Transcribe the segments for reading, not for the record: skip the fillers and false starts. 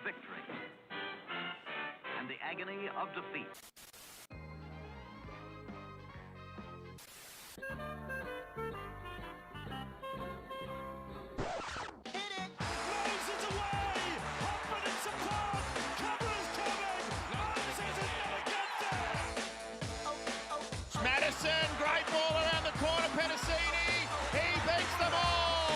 victory and the agony of defeat. Madison, great ball around the corner, Preseason, he beats them all!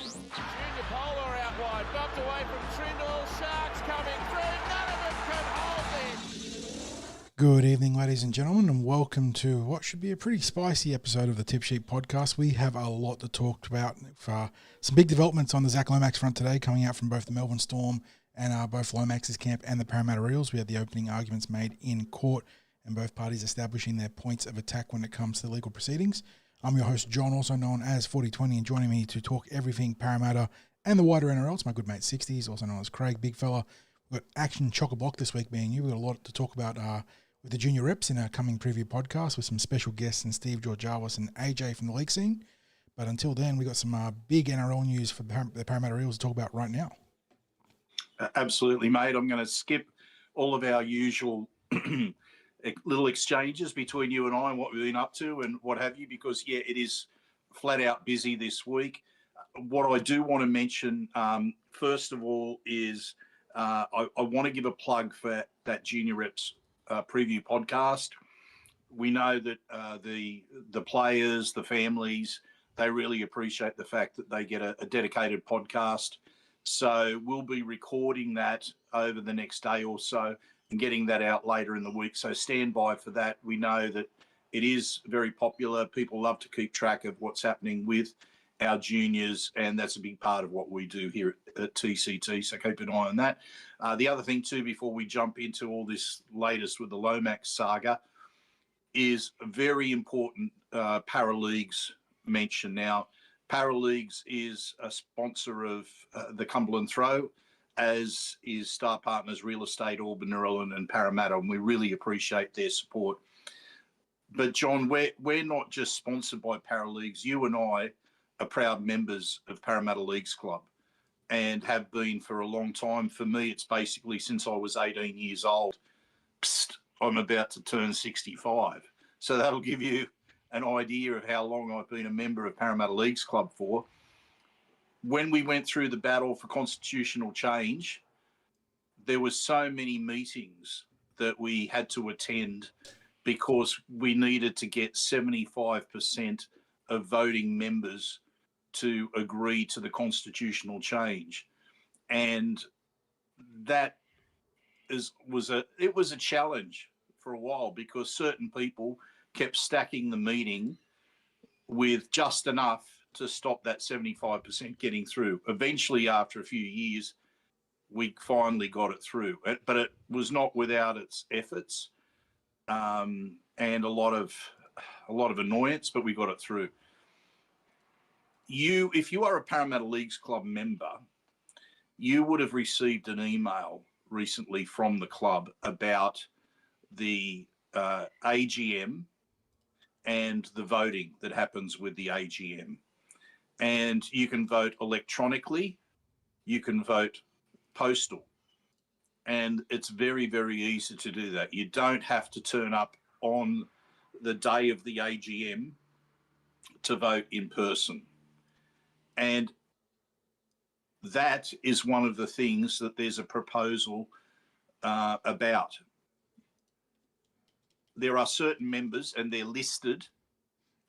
Junior Polar out wide, bumped away from Trindle, Sharks coming through, none of them can hold this! Good evening, ladies and gentlemen, and welcome to what should be a pretty spicy episode of the Tip Sheet podcast. We have a lot to talk about for some big developments on the Zack Lomax front today, coming out from both the Melbourne Storm and both Lomax's camp and the Parramatta Eels. We had the opening arguments made in court, and both parties establishing their points of attack when it comes to legal proceedings. I'm your host, John, also known as 4020, and joining me to talk everything Parramatta and the wider NRL, it's my good mate 60s, also known as Craig, big fella. We've got action chock-a-block this week being you. We've got a lot to talk about with the junior reps in our coming preview podcast with some special guests and Steve Georgallis and AJ from the league scene. But until then, we've got some big NRL news for the Parramatta Eels to talk about right now. Absolutely, mate. I'm going to skip all of our usual little exchanges between you and I and what we've been up to and what have you, because, yeah, it is flat out busy this week. What I do want to mention, first of all, is I want to give a plug for that Junior Reps preview podcast. We know that the players, the families, they really appreciate the fact that they get a dedicated podcast. So we'll be recording that over the next day or so and getting that out later in the week. So stand by for that. We know that it is very popular. People love to keep track of what's happening with our juniors, and that's a big part of what we do here at TCT. So keep an eye on that. The other thing too, before we jump into all this latest with the Lomax saga, is a very important Paraleagues mention. Now, Paraleagues is a sponsor of the Cumberland Throw, as is Star Partners Real Estate, Auburn, Narellan and Parramatta, and we really appreciate their support. But, John, we're not just sponsored by Paraleagues. You and I are proud members of Parramatta Leagues Club and have been for a long time. For me, it's basically since I was 18 years old. Psst, I'm about to turn 65. So that'll give you an idea of how long I've been a member of Parramatta Leagues Club for. When we went through the battle for constitutional change, there were so many meetings that we had to attend because we needed to get 75% of voting members to agree to the constitutional change. And that was a challenge for a while because certain people kept stacking the meeting with just enough to stop that 75% getting through. Eventually, after a few years, we finally got it through. But it was not without its efforts and a lot of annoyance, but we got it through. If you are a Parramatta Leagues Club member, you would have received an email recently from the club about the AGM and the voting that happens with the AGM. And you can vote electronically, you can vote postal. And it's very, very easy to do that. You don't have to turn up on the day of the AGM to vote in person. And that is one of the things that there's a proposal about. There are certain members, and they're listed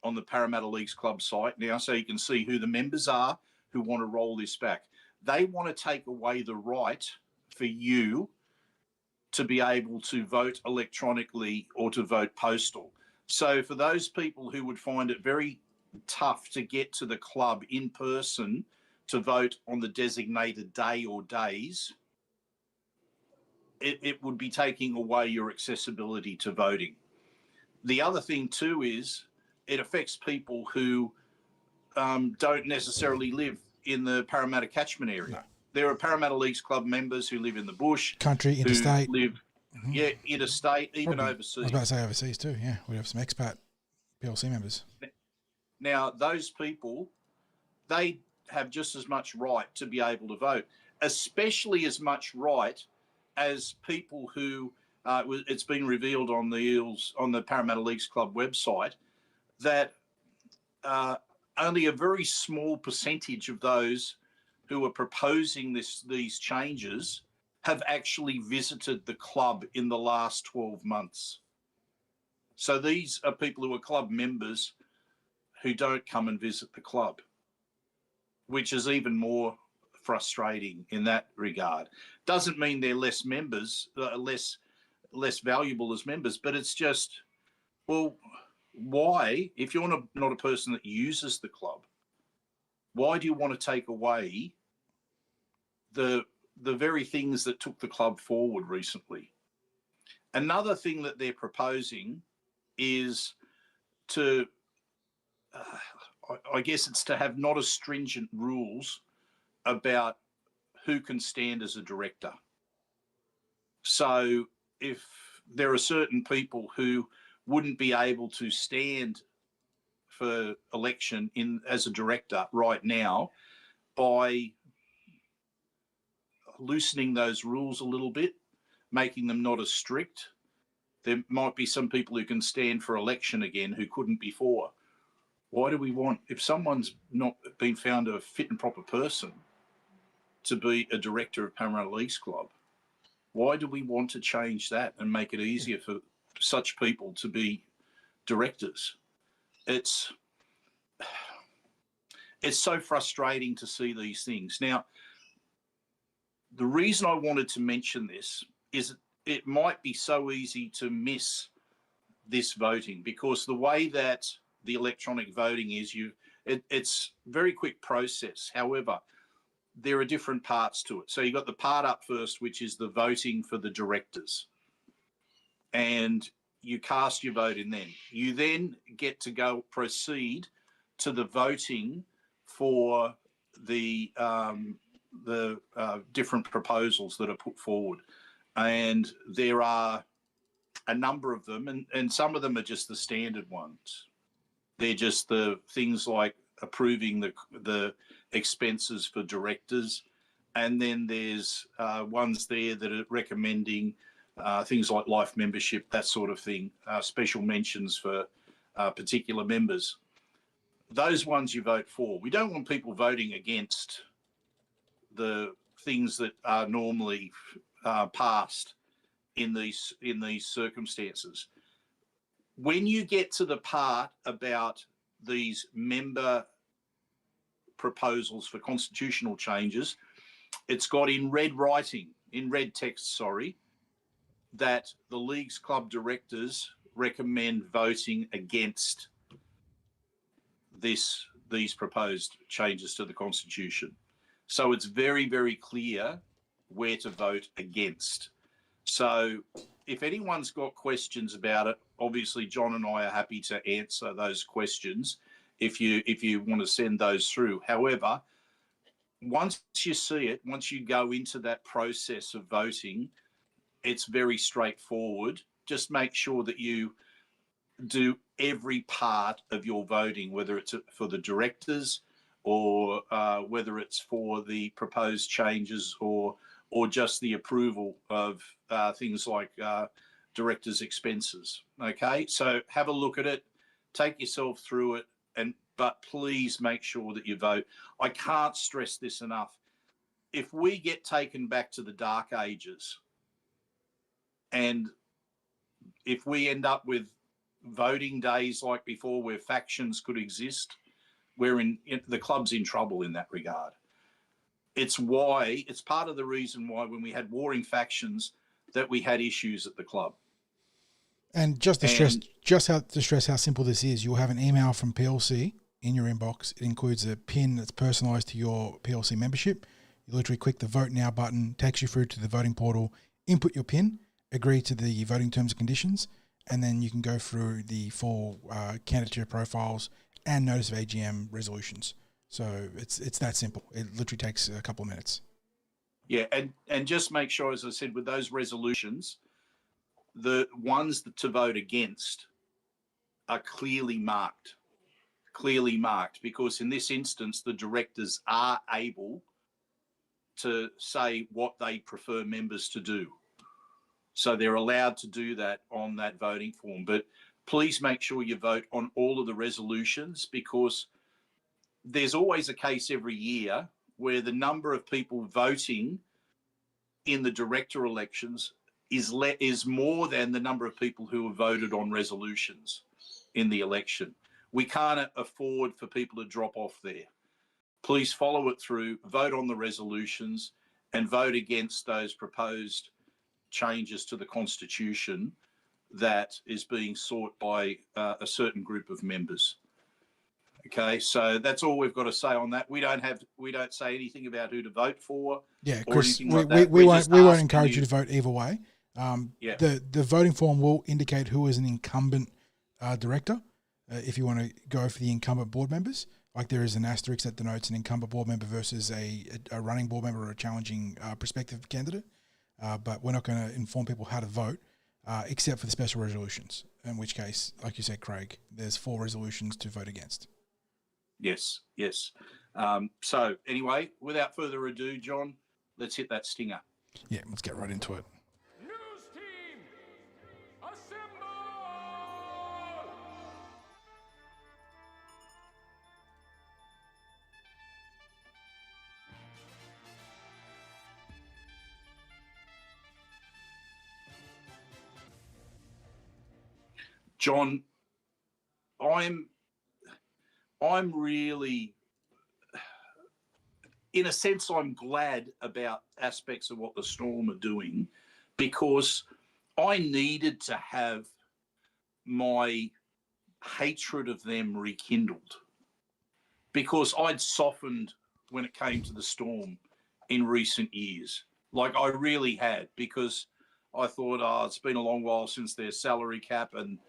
on the Parramatta Leagues Club site now, so you can see who the members are who want to roll this back. They want to take away the right for you to be able to vote electronically or to vote postal. So for those people who would find it very tough to get to the club in person to vote on the designated day or days, it would be taking away your accessibility to voting. The other thing too is it affects people who don't necessarily live in the Parramatta catchment area. No. There are Parramatta Leagues Club members who live in the bush. Country, interstate. Who live, interstate, even overseas. I was about to say overseas too, yeah. We have some expat PLC members. Now, those people, they have just as much right to be able to vote. especially as much right as people who it's been revealed on the Eels, on the Parramatta Leagues Club website, that only a very small percentage of those who are proposing these changes have actually visited the club in the last 12 months. So these are people who are club members who don't come and visit the club, which is even more frustrating in that regard. Doesn't mean they're less members, less valuable as members, but it's just, well, why, if you're not a person that uses the club, why do you want to take away the very things that took the club forward recently? Another thing that they're proposing is to, I guess it's to have not as stringent rules about who can stand as a director. So if there are certain people who wouldn't be able to stand for election as a director right now, by loosening those rules a little bit, making them not as strict, there might be some people who can stand for election again who couldn't before. Why do we want, if someone's not been found a fit and proper person to be a director of Parramatta Leagues Club, why do we want to change that and make it easier for such people to be directors? It's so frustrating to see these things. Now, the reason I wanted to mention this is it might be so easy to miss this voting, because the way that the electronic voting is, it's a very quick process. However, there are different parts to it. So you've got the part up first, which is the voting for the directors. And you cast your vote in then. You then get to proceed to the voting for the different proposals that are put forward. And there are a number of them, and some of them are just the standard ones. They're just the things like approving the expenses for directors. And then there's ones there that are recommending things like life membership, that sort of thing, special mentions for particular members. Those ones you vote for. We don't want people voting against the things that are normally passed in these circumstances. When you get to the part about these member proposals for constitutional changes, it's got in red text, that the Leagues Club directors recommend voting against these proposed changes to the Constitution. So it's very, very clear where to vote against. So if anyone's got questions about it, obviously John and I are happy to answer those questions if you want to send those through. However, once you see it, once you go into that process of voting, it's very straightforward. Just make sure that you do every part of your voting, whether it's for the directors or whether it's for the proposed changes or just the approval of things like directors' expenses. Okay, so have a look at it, take yourself through it, but please make sure that you vote. I can't stress this enough. If we get taken back to the dark ages, and if we end up with voting days like before where factions could exist, the club's in trouble in that regard. It's part of the reason why when we had warring factions that we had issues at the club. And just to stress how simple this is, you'll have an email from PLC in your inbox. It includes a pin that's personalised to your PLC membership. You literally click the Vote Now button, takes you through to the voting portal, input your pin, agree to the voting terms and conditions, and then you can go through the full candidature profiles and notice of AGM resolutions. So it's that simple. It literally takes a couple of minutes. Yeah, and just make sure, as I said, with those resolutions, the ones to vote against are clearly marked, because in this instance, the directors are able to say what they prefer members to do. So they're allowed to do that on that voting form. But please make sure you vote on all of the resolutions, because there's always a case every year where the number of people voting in the director elections is more than the number of people who have voted on resolutions in the election. We can't afford for people to drop off there. Please follow it through, vote on the resolutions, and vote against those proposed changes to the Constitution that is being sought by a certain group of members. Okay, so that's all we've got to say on that. We don't say anything about who to vote for. Yeah, or Chris, anything like we that. won't encourage you to vote either way. Yeah. The voting form will indicate who is an incumbent director. If you want to go for the incumbent board members, like there is an asterisk that denotes an incumbent board member versus a running board member or a challenging prospective candidate. But we're not going to inform people how to vote, except for the special resolutions, in which case, like you said, Craig, there's 4 resolutions to vote against. Yes. So anyway, without further ado, John, let's hit that stinger. Yeah, let's get right into it. News team, assemble! John, I'm really, in a sense, I'm glad about aspects of what the Storm are doing, because I needed to have my hatred of them rekindled, because I'd softened when it came to the Storm in recent years. Like I really had, because I thought, it's been a long while since their salary cap, and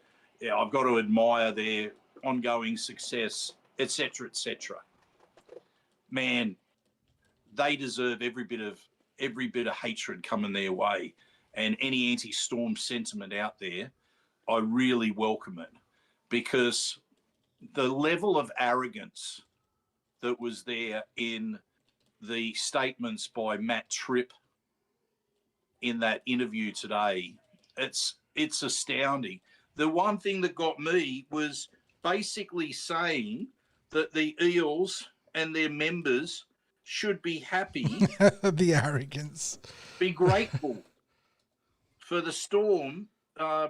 yeah, I've got to admire their ongoing success, etc., etc. Man, they deserve every bit of hatred coming their way, and any anti-Storm sentiment out there, I really welcome it, because the level of arrogance that was there in the statements by Matt Tripp in that interview today, it's astounding. The one thing that got me was basically saying that the Eels and their members should be happy, The arrogance. be grateful for the Storm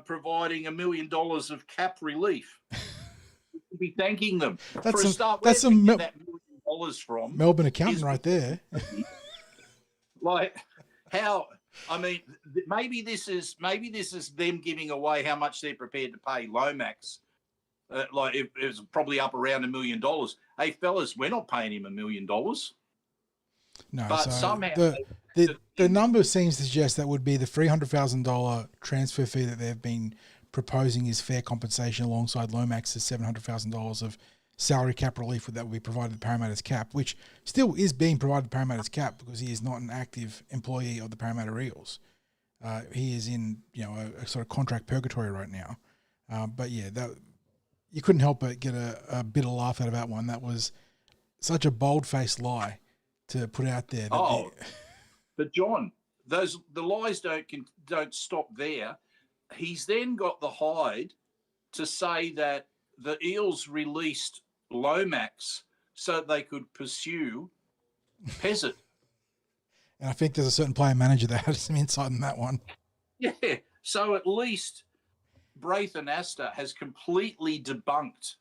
providing $1 million of cap relief. Be thanking them for a start. That's Where some that $1 million from? Melbourne accountant right there. Like how? I mean, maybe this is them giving away how much they're prepared to pay Lomax. Like it was probably up around $1 million. Hey, fellas, we're not paying him $1 million. No, but so somehow the number seems to suggest that would be the $300,000 transfer fee that they've been proposing is fair compensation alongside Lomax's $700,000 of salary cap relief that will be provided to Parramatta's cap, which still is being provided to Parramatta's cap because he is not an active employee of the Parramatta Eels. He is in a sort of contract purgatory right now. But yeah, that you couldn't help but get a bit of laugh out of that one. That was such a bold-faced lie to put out there. But John, the lies don't stop there. He's then got the hide to say that the Eels released Lomax so they could pursue Pezzett. And I think there's a certain player manager that had some insight in that one. Yeah, so at least Braith and Astor has completely debunked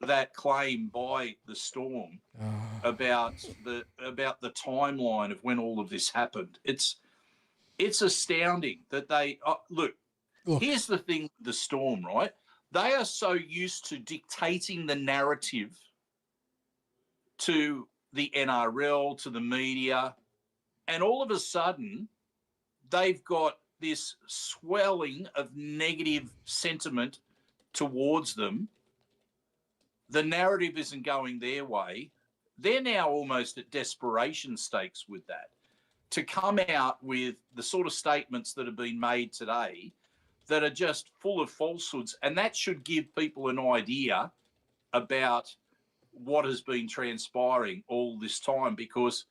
that claim by the Storm about the timeline of when all of this happened. It's astounding that they look. Here's the thing with the Storm, right? They are so used to dictating the narrative to the NRL, to the media, and all of a sudden they've got this swelling of negative sentiment towards them. The narrative isn't going their way. They're now almost at desperation stakes with that. To come out with the sort of statements that have been made today that are just full of falsehoods, and that should give people an idea about what has been transpiring all this time, because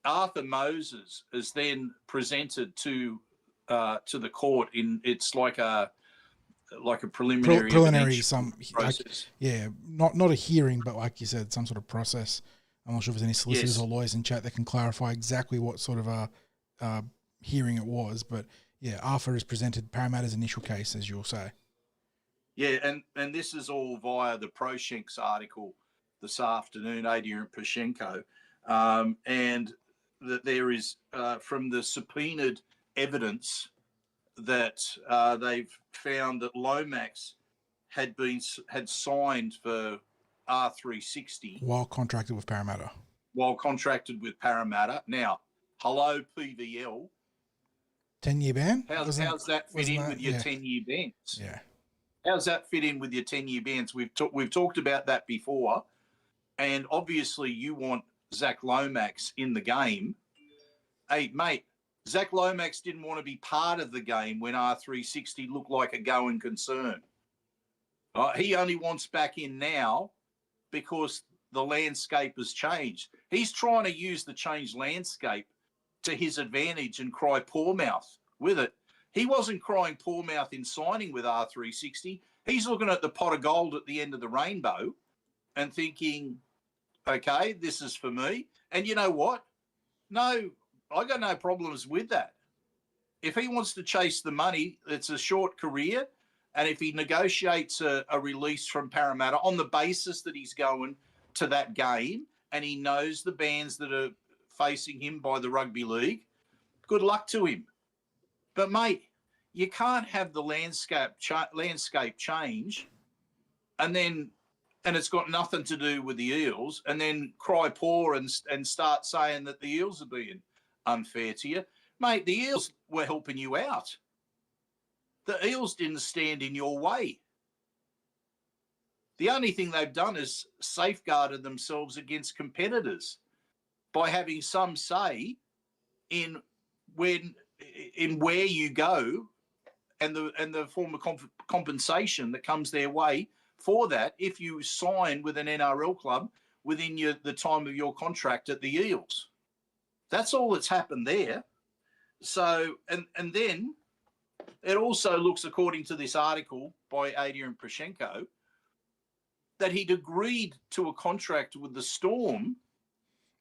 Arthur Moses is then presented to the court in it's like a preliminary process. Not a hearing, but like you said, some sort of process. I'm not sure if there's any solicitors or lawyers in chat that can clarify exactly what sort of a hearing it was, but yeah, Arthur is presented Parramatta's initial case, as you'll say. Yeah, and this is all via the Proshenk's article this afternoon, Adrian Pashenko, and that there is from the subpoenaed evidence that they've found that Lomax had signed for R360 while contracted with Parramatta. Now, hello PVL. 10-year ban? How's that fit in with your 10-year bans? Yeah. How's that fit in with your 10-year bans? We've talked about that before, and obviously you want Zack Lomax in the game. Hey, mate, Zack Lomax didn't want to be part of the game when R360 looked like a going concern. He only wants back in now because the landscape has changed. He's trying to use the changed landscape to his advantage and cry poor mouth with it. He wasn't crying poor mouth in signing with R360. He's looking at the pot of gold at the end of the rainbow and thinking, okay, this is for me. And you know what? No, I got no problems with that. If he wants to chase the money, it's a short career. And if he negotiates a release from Parramatta on the basis that he's going to that game and he knows the bans that are facing him by the rugby league, good luck to him. But, mate, you can't have the landscape change and it's got nothing to do with the Eels and then cry poor and start saying that the Eels are being unfair to you. Mate, the Eels were helping you out. The Eels didn't stand in your way. The only thing they've done is safeguarded themselves against competitors by having some say in where you go and the form of compensation that comes their way for that if you sign with an NRL club within the time of your contract at the Eels. That's all that's happened there. So, and then it also looks, according to this article by Adrian Pashenko, that he'd agreed to a contract with the Storm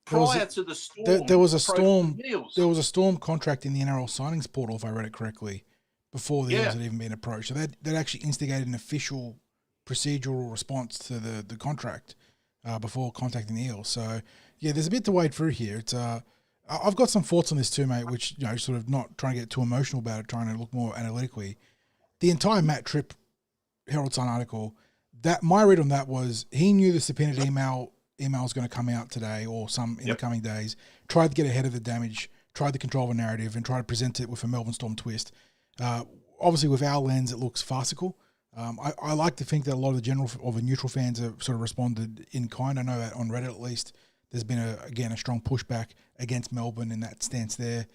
prior to the Storm. There was a Storm contract in the NRL signings portal, if I read it correctly, before the Eels had even been approached. So that actually instigated an official procedural response to the contract before contacting the Eels. So yeah, there's a bit to wade through here. It's I've got some thoughts on this too, mate, which, you know, sort of not trying to get too emotional about it, trying to look more analytically. The entire Matt Tripp Herald Sun article, that my read on that was he knew the subpoenaed email was going to come out today or some in the coming days, tried to get ahead of the damage, tried to control the narrative and try to present it with a Melbourne Storm twist. Obviously, with our lens, it looks farcical. I like to think that a lot of the general or the neutral fans have sort of responded in kind. I know that on Reddit at least, there's been a strong pushback against Melbourne in that stance there.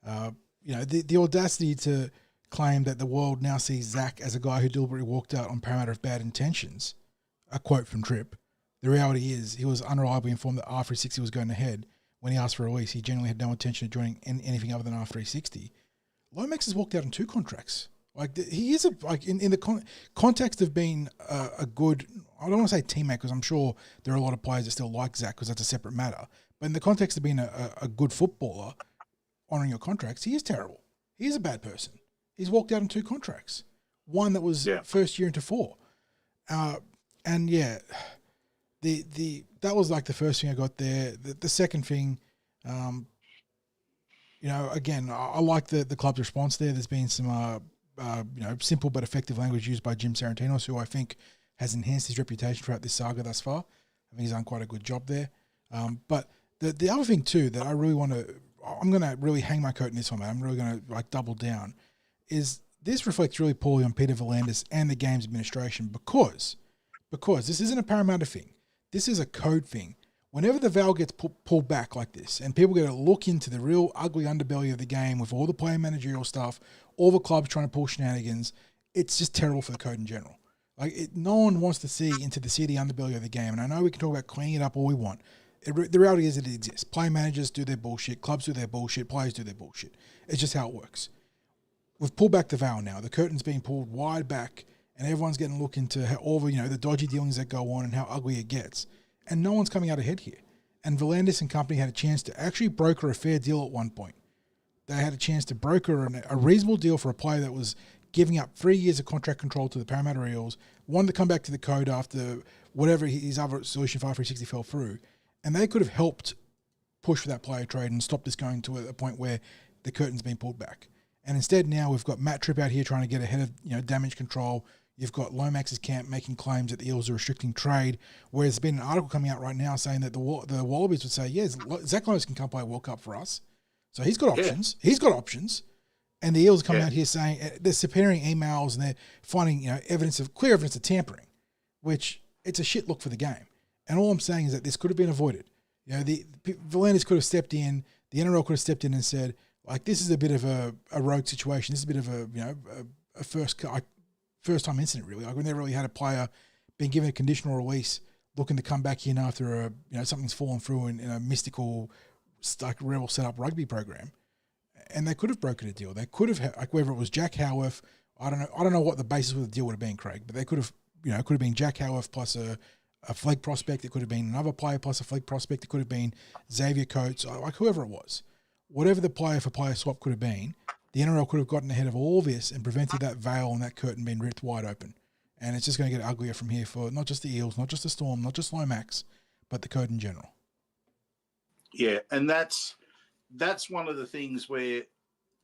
You know, the audacity to claim that the world now sees Zack as a guy who deliberately walked out on Parramatta of bad intentions. A quote from Tripp. The reality is he was unreliably informed that R360 was going ahead. When he asked for a release, he genuinely had no intention of joining anything other than R360. Lomax has walked out on 2 contracts. Like, he is in the context of being a good, I don't want to say teammate, because I'm sure there are a lot of players that still like Zack because that's a separate matter. But in the context of being a good footballer, honouring your contracts, he is terrible. He is a bad person. He's walked out on 2 contracts. One that was first year into 4. And yeah, that was like the first thing I got there. The second thing, you know, again, I like the club's response there. There's been some you know, simple but effective language used by Jim Sarantinos, who I think has enhanced his reputation throughout this saga thus far. I think he's done quite a good job there. But the other thing too that I really want to, I'm going to really hang my coat in this one, man. I'm really going to like double down, is this reflects really poorly on Peter V'landys and the game's administration because this isn't a Parramatta thing. This is a code thing. Whenever the valve gets pulled back like this and people get to look into the real ugly underbelly of the game with all the player managerial stuff, all the clubs trying to pull shenanigans, it's just terrible for the code in general. Like, no one wants to see into the seedy underbelly of the game. And I know we can talk about cleaning it up all we want. The reality is that it exists. Player managers do their bullshit, clubs do their bullshit, players do their bullshit. It's just how it works. We've pulled back the veil now. The curtain's being pulled wide back, and everyone's getting a look into how, all the the dodgy dealings that go on and how ugly it gets. And no one's coming out ahead here. And Volandis and company had a chance to actually broker a fair deal at one point. They had a chance to broker a reasonable deal for a player that was giving up 3 years of contract control to the Parramatta Eels, wanted to come back to the code after whatever his other solution 5360 fell through. And they could have helped push for that player trade and stop this going to a point where the curtain's been pulled back. And instead now we've got Matt Tripp out here trying to get ahead of damage control. You've got Lomax's camp making claims that the Eels are restricting trade, whereas there's been an article coming out right now saying that the Wallabies would say, yes, Zack Lomax can come play a World Cup for us. So he's got options. Yeah. He's got options. And the Eels are coming out here saying they're subpoenaing emails and they're finding clear evidence of tampering, which it's a shit look for the game. And all I'm saying is that this could have been avoided. The Volandis could have stepped in, the NRL could have stepped in and said, like, this is a bit of a rogue situation. This is a bit of a first time incident, really. Like, we never really had a player being given a conditional release looking to come back in after something's fallen through in a mystical, rebel set up rugby program. And they could have brokered a deal. They could have, whether it was Jack Howarth, I don't know what the basis of the deal would have been, Craig, but they could have, it could have been Jack Howarth plus a flag prospect. It could have been another player plus a flag prospect. It could have been Xavier Coates, whoever it was. Whatever the player for player swap could have been, the NRL could have gotten ahead of all this and prevented that veil and that curtain being ripped wide open. And it's just going to get uglier from here for not just the Eels, not just the Storm, not just Lomax, but the code in general. Yeah, and that's one of the things where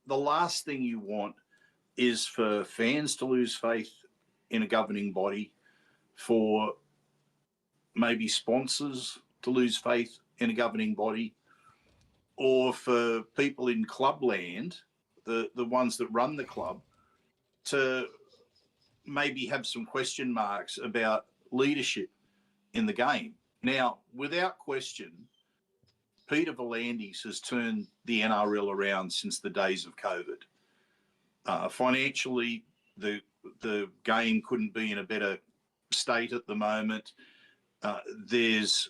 the last thing you want is for fans to lose faith in a governing body, for maybe sponsors to lose faith in a governing body, or for people in clubland, the ones that run the club, to maybe have some question marks about leadership in the game. Now, without question, Peter Volandis has turned the NRL around since the days of COVID. Financially, the game couldn't be in a better state at the moment. There's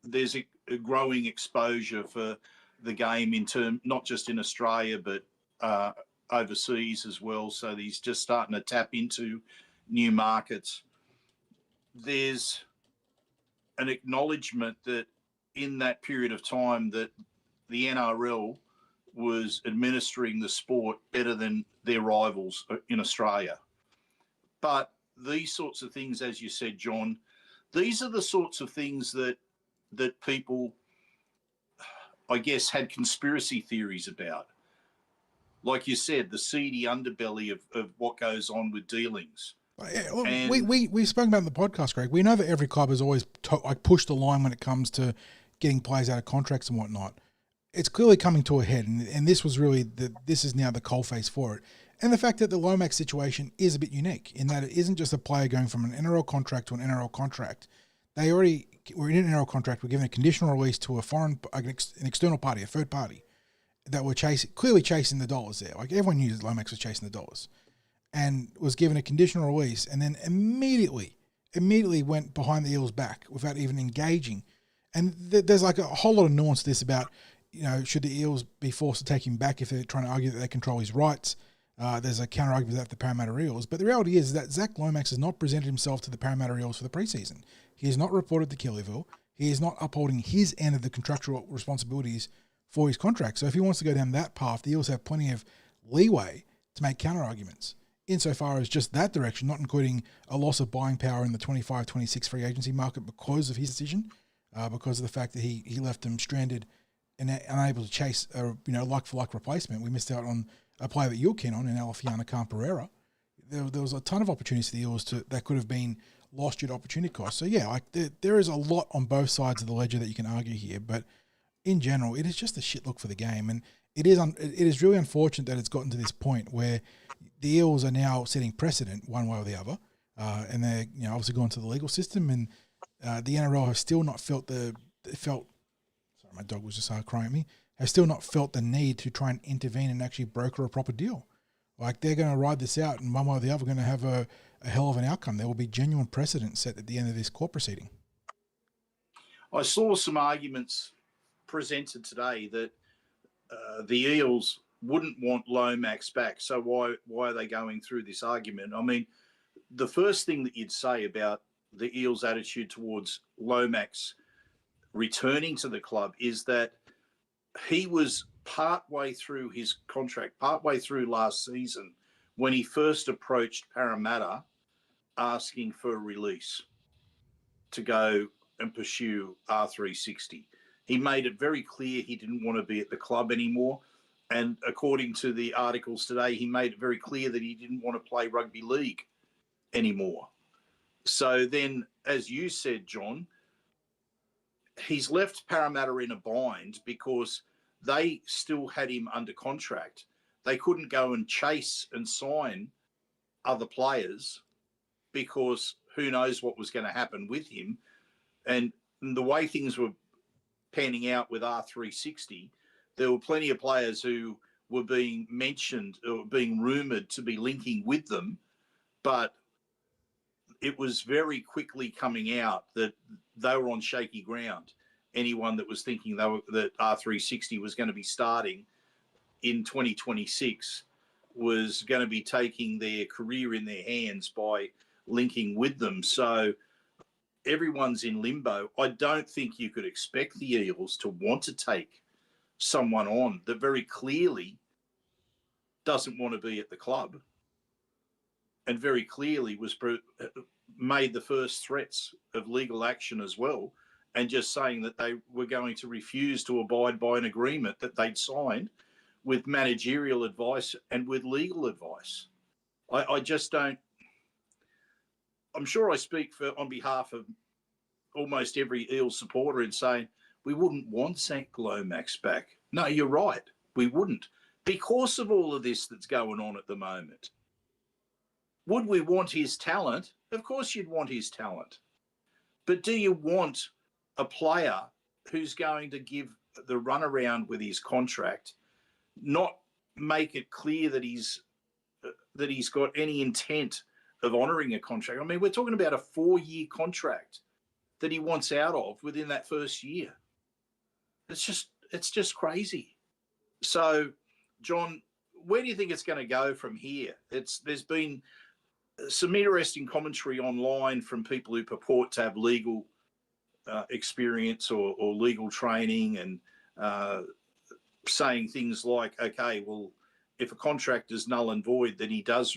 a growing exposure for the game in term, not just in Australia, but overseas as well. So he's just starting to tap into new markets. There's an acknowledgement that in that period of time that the NRL was administering the sport better than their rivals in Australia. But these sorts of things, as you said, John, these are the sorts of things that people, I guess, had conspiracy theories about. Like you said, the seedy underbelly of what goes on with dealings. Yeah, well, we've spoken about it in the podcast, Greg. We know that every club has always pushed the line when it comes to getting players out of contracts and whatnot. It's clearly coming to a head, and this was really this is now the coalface for it. And the fact that the Lomax situation is a bit unique in that it isn't just a player going from an NRL contract to an NRL contract. They already were in an NRL contract, were given a conditional release to an external party, a third party, that were clearly chasing the dollars there. Like, everyone knew that Lomax was chasing the dollars, and was given a conditional release, and then immediately went behind the Eels' back without even engaging. And there's like a whole lot of nuance to this about, should the Eels be forced to take him back if they're trying to argue that they control his rights? There's a counter argument with the Parramatta Eels. But the reality is that Zack Lomax has not presented himself to the Parramatta Eels for the preseason. He has not reported to Kellyville. He is not upholding his end of the contractual responsibilities for his contract. So if he wants to go down that path, the Eels have plenty of leeway to make counter arguments insofar as just that direction, not including a loss of buying power in the 25-26 free agency market because of his decision, because of the fact that he left them stranded and unable to chase a like-for-like replacement. We missed out on a player that you're keen on in Alafiana Khan-Pereira. There was a ton of opportunities for the Eels that could have been lost due to opportunity cost. So yeah, there is a lot on both sides of the ledger that you can argue here, but in general, it is just a shit look for the game, and it is really unfortunate that it's gotten to this point where the Eels are now setting precedent one way or the other, and they're obviously going to the legal system, and the NRL has still not felt sorry, my dog was just crying at me. Has still not felt the need to try and intervene and actually broker a proper deal. Like, they're going to ride this out, and one way or the other going to have a hell of an outcome. There will be genuine precedent set at the end of this court proceeding. I saw some arguments presented today that the Eels wouldn't want Lomax back. So why are they going through this argument? I mean, the first thing that you'd say about the Eels' attitude towards Lomax returning to the club is that he was partway through his contract, partway through last season, when he first approached Parramatta asking for a release to go and pursue R360. He made it very clear he didn't want to be at the club anymore. And according to the articles today, he made it very clear that he didn't want to play rugby league anymore. So then, as you said, John, he's left Parramatta in a bind because they still had him under contract. They couldn't go and chase and sign other players because who knows what was going to happen with him. And the way things were panning out with R360, there were plenty of players who were being mentioned or being rumoured to be linking with them, but it was very quickly coming out that they were on shaky ground. Anyone that was thinking that R360 was going to be starting in 2026 was going to be taking their career in their hands by linking with them. So everyone's in limbo. I don't think you could expect the Eels to want to take someone on that very clearly doesn't want to be at the club and very clearly was made the first threats of legal action as well, and just saying that they were going to refuse to abide by an agreement that they'd signed with managerial advice and with legal advice. I just don't. I'm sure I speak on behalf of almost every Eels supporter in saying we wouldn't want Zack Lomax back. No, you're right. We wouldn't, because of all of this that's going on at the moment. Would we want his talent? Of course you'd want his talent. But do you want a player who's going to give the runaround with his contract, not make it clear that he's got any intent of honouring a contract? I mean, we're talking about a 4-year contract that he wants out of within that first year. It's just crazy. So, John, where do you think it's going to go from here? There's been some interesting commentary online from people who purport to have legal experience or legal training, and saying things like, okay, well, if a contract is null and void, then he does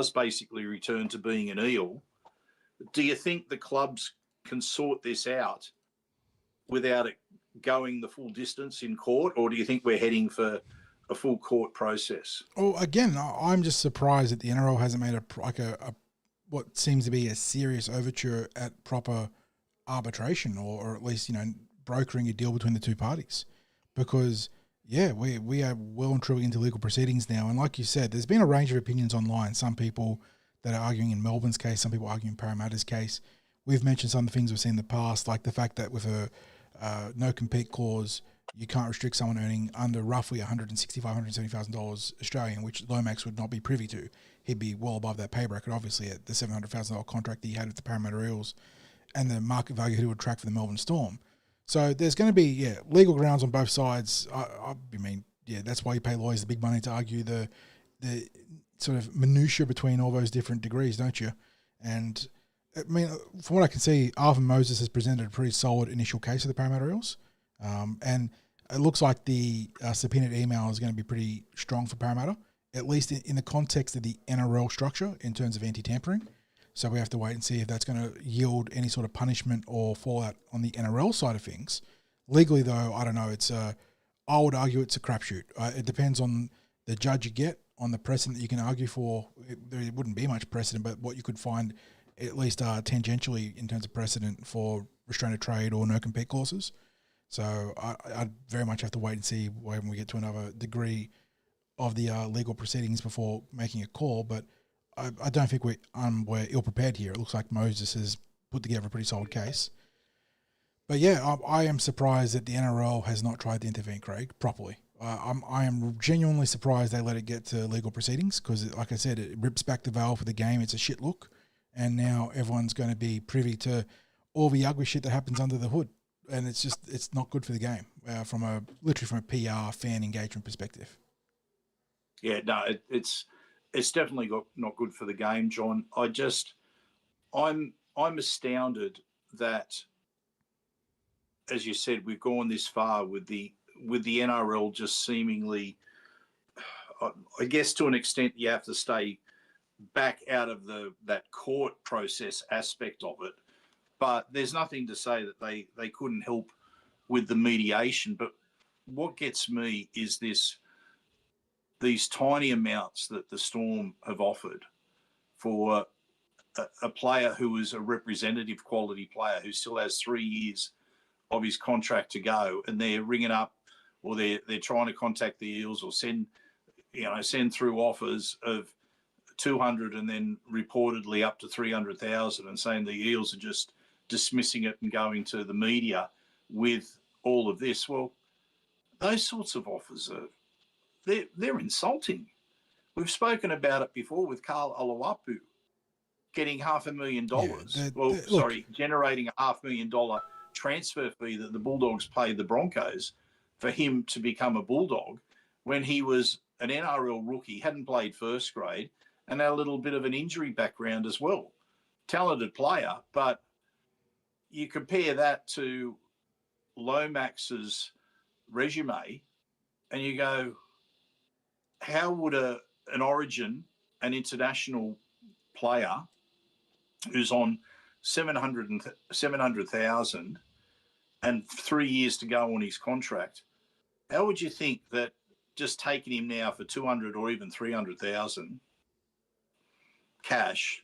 basically return to being an Eel. Do you think the clubs can sort this out without it going the full distance in court, or do you think we're heading for a full court process? Well, again, I'm just surprised that the NRL hasn't made a what seems to be a serious overture at proper arbitration, or at least, brokering a deal between the two parties. Because, yeah, we are well and truly into legal proceedings now. And like you said, there's been a range of opinions online. Some people that are arguing in Melbourne's case, some people arguing in Parramatta's case. We've mentioned some of the things we've seen in the past, like the fact that with a no-compete clause, you can't restrict someone earning under roughly $165,000, $170,000 Australian, which Lomax would not be privy to. He'd be well above that pay bracket, obviously, at the $700,000 contract that he had with the Parramatta Eels and the market value he would attract for the Melbourne Storm. So there's going to be, legal grounds on both sides. I mean, that's why you pay lawyers the big money to argue the sort of minutiae between all those different degrees, don't you? And, I mean, from what I can see, Arvin Moses has presented a pretty solid initial case of the Parramatta Eels. And it looks like the subpoenaed email is going to be pretty strong for Parramatta, at least in the context of the NRL structure in terms of anti-tampering. So we have to wait and see if that's going to yield any sort of punishment or fallout on the NRL side of things. Legally, though, I don't know. I would argue it's a crapshoot. It depends on the judge you get, on the precedent that you can argue for. There wouldn't be much precedent, but what you could find at least tangentially in terms of precedent for restraint of trade or no-compete clauses. So I'd very much have to wait and see when we get to another degree of the legal proceedings before making a call. But I don't think we're ill-prepared here. It looks like Moses has put together a pretty solid case. But yeah, I am surprised that the NRL has not tried to intervene, Craig, properly. I am genuinely surprised they let it get to legal proceedings because, like I said, it rips back the veil for the game. It's a shit look. And now everyone's going to be privy to all the ugly shit that happens under the hood. and it's not good for the game from a PR fan engagement perspective. Yeah, no, it's definitely not good for the game, John. I'm astounded that, as you said, we've gone this far with the NRL just seemingly, I guess to an extent, you have to stay back out of that court process aspect of it. But there's nothing to say that they couldn't help with the mediation. But what gets me is these tiny amounts that the Storm have offered for a player who is a representative quality player who still has 3 years of his contract to go, and they're ringing up, or they're trying to contact the Eels or send through offers of 200 and then reportedly up to 300,000, and saying the Eels are just dismissing it and going to the media with all of this. Well, those sorts of offers they're insulting. We've spoken about it before with Carl Oluwapu getting $500,000. Generating a $500,000 transfer fee that the Bulldogs paid the Broncos for him to become a Bulldog when he was an NRL rookie, hadn't played first grade, and had a little bit of an injury background as well. Talented player, but you compare that to Lomax's resume and you go, how would an Origin, an international player who's on 700,000 and 3 years to go on his contract, how would you think that just taking him now for 200 or even 300,000 cash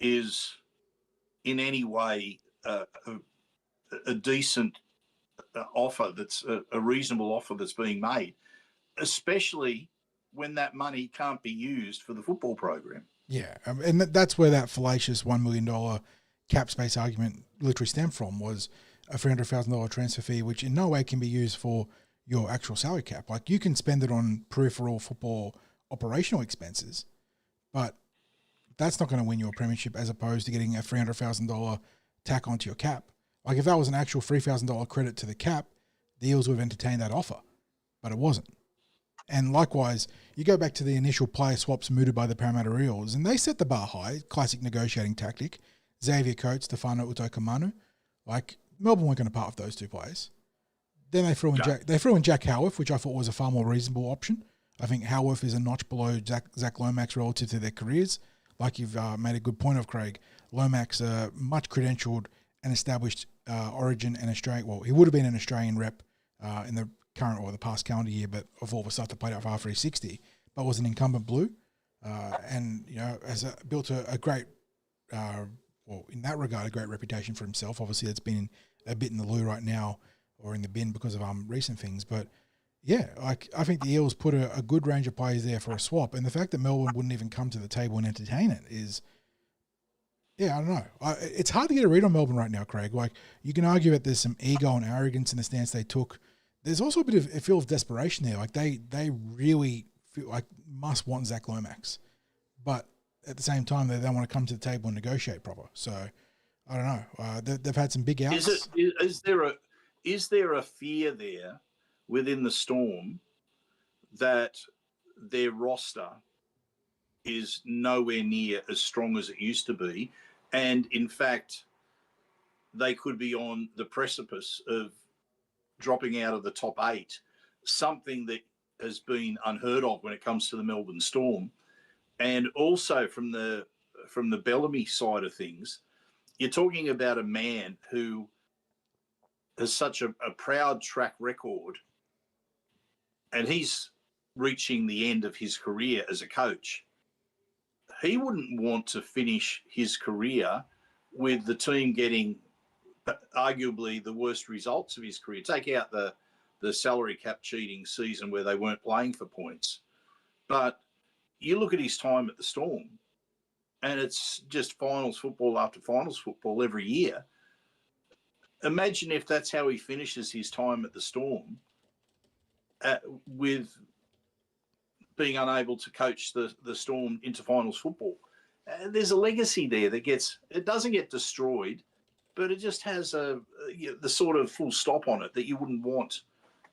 is in any way a decent offer, that's a reasonable offer that's being made, especially when that money can't be used for the football program? Yeah, and that's where that fallacious $1 million cap space argument literally stemmed from, was a $300,000 transfer fee, which in no way can be used for your actual salary cap. Like, you can spend it on peripheral football operational expenses, but that's not going to win you a premiership, as opposed to getting a $300,000 tack onto your cap. Like, if that was an actual $3,000 credit to the cap, the Eels would have entertained that offer, but it wasn't. And likewise, you go back to the initial player swaps mooted by the Parramatta Eels, and they set the bar high, classic negotiating tactic. Xavier Coates, Stefano Utoikamanu. Like, Melbourne weren't going to part with those two players. Then they threw in Jack Howarth, which I thought was a far more reasonable option. I think Howarth is a notch below Zack Lomax relative to their careers. Like you've made a good point of, Craig, Lomax, much credentialed and established Origin and Australian. Well, he would have been an Australian rep in the current or the past calendar year, but of all the stuff that played out for R360, but was an incumbent Blue, and has built a great, in that regard, a great reputation for himself. Obviously, that's been a bit in the loo right now, or in the bin because of recent things. But yeah, I think the Eels put a good range of players there for a swap, and the fact that Melbourne wouldn't even come to the table and entertain it is, I don't know. It's hard to get a read on Melbourne right now, Craig. Like, you can argue that there's some ego and arrogance in the stance they took. There's also a bit of a feel of desperation there. Like, they really feel like must want Zack Lomax, but at the same time, they don't want to come to the table and negotiate proper. So I don't know. They've had some big outs. Is there a fear there within the Storm that their roster is nowhere near as strong as it used to be, and in fact, they could be on the precipice of dropping out of the top 8, something that has been unheard of when it comes to the Melbourne Storm? And also from the Bellamy side of things, you're talking about a man who has such a proud track record, and he's reaching the end of his career as a coach. He wouldn't want to finish his career with the team getting arguably the worst results of his career. Take out the salary cap cheating season where they weren't playing for points. But you look at his time at the Storm, and it's just finals football after finals football every year. Imagine if that's how he finishes his time at the Storm, with being unable to coach the Storm into finals football. There's a legacy there that doesn't get destroyed but it just has the sort of full stop on it that you wouldn't want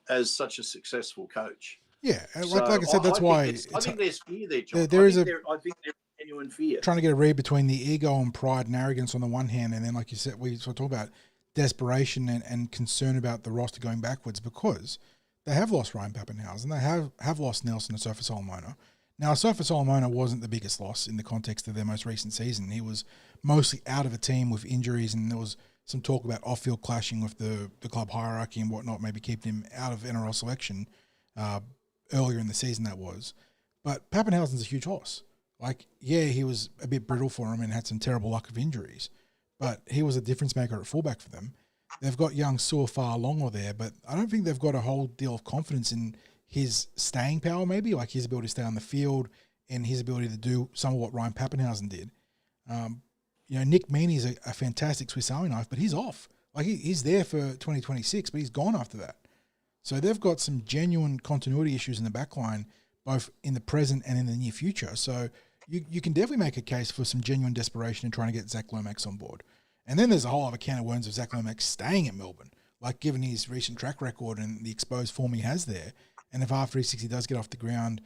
as such a successful coach. Yeah, So like I said, that's why I think there's fear there, John. there is I think there's genuine fear. Trying to get a read between the ego and pride and arrogance on the one hand, and then, like you said, we sort of talk about desperation and concern about the roster going backwards, because they have lost Ryan Pappenhausen, they have lost Nelson and Sofa Solomona. Now, Sofa Solomona wasn't the biggest loss in the context of their most recent season. He was mostly out of a team with injuries, and there was some talk about off-field clashing with the club hierarchy and whatnot, maybe keeping him out of NRL selection earlier in the season, that was. But Pappenhausen's a huge loss. Like, yeah, he was a bit brittle for him and had some terrible luck of injuries, but he was a difference maker at fullback for them. They've got young Suafaa-Longo there, but I don't think they've got a whole deal of confidence in his staying power, maybe, like his ability to stay on the field and his ability to do some of what Ryan Pappenhausen did. Nick Meaney's a fantastic Swiss Army knife, but he's off. Like, he's there for 2026, but he's gone after that. So they've got some genuine continuity issues in the back line, both in the present and in the near future. So you can definitely make a case for some genuine desperation in trying to get Zack Lomax on board. And then there's a whole other can of worms of Zack Lomax staying at Melbourne, like given his recent track record and the exposed form he has there. And if R360 does get off the ground,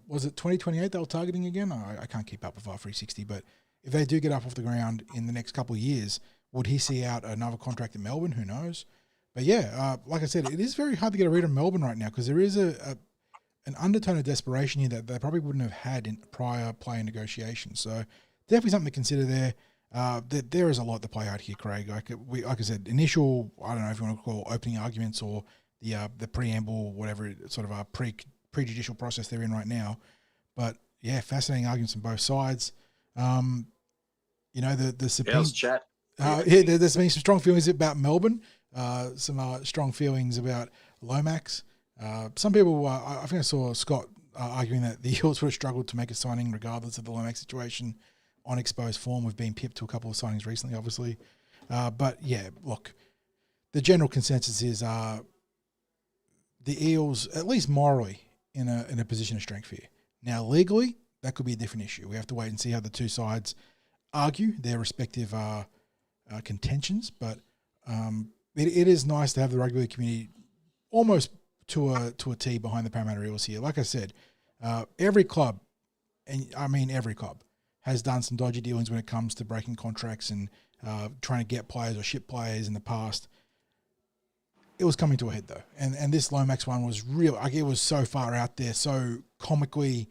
was it 2028 they were targeting again? I can't keep up with R360, but if they do get up off the ground in the next couple of years, would he see out another contract in Melbourne? Who knows? But yeah, like I said, it is very hard to get a read on Melbourne right now, because there is an undertone of desperation here that they probably wouldn't have had in prior player negotiations. So definitely something to consider there. There is a lot to play out here, Craig. Like I said, initial, I don't know if you want to call opening arguments or the preamble, whatever sort of a prejudicial process they're in right now. But yeah, fascinating arguments on both sides. The Supreme chat. There's been some strong feelings about Melbourne. Some strong feelings about Lomax. Some people, I think I saw Scott arguing that the Eels would have struggled to make a signing regardless of the Lomax situation on exposed form. We've been pipped to a couple of signings recently, obviously. But yeah, look, the general consensus is the Eels, at least morally, in a position of strength here. Now, legally, that could be a different issue. We have to wait and see how the two sides argue their respective contentions. But it is nice to have the rugby league community almost to a T behind the Parramatta Eels here. Like I said, every club, and I mean every club, has done some dodgy dealings when it comes to breaking contracts and trying to get players or ship players in the past. It was coming to a head though, and this Lomax one was real. Like, it was so far out there, so comically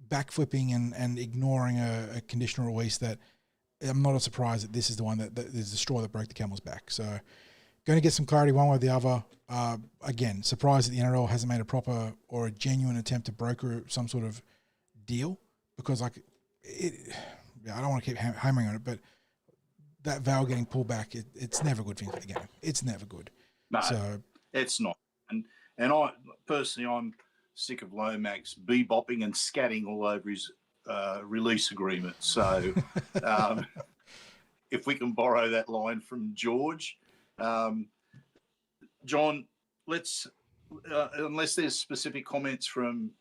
backflipping and ignoring a conditional release that I'm not surprised that this is the one that is the straw that broke the camel's back. So, going to get some clarity one way or the other. Again, surprised that the NRL hasn't made a proper or a genuine attempt to broker some sort of deal, because I don't want to keep hammering on it, but that Val getting pulled back, it's never a good thing for the game. It's never good. No, so, it's not. And I personally, I'm sick of Lomax bebopping and scatting all over his release agreement. So if we can borrow that line from George, John, let's unless there's specific comments from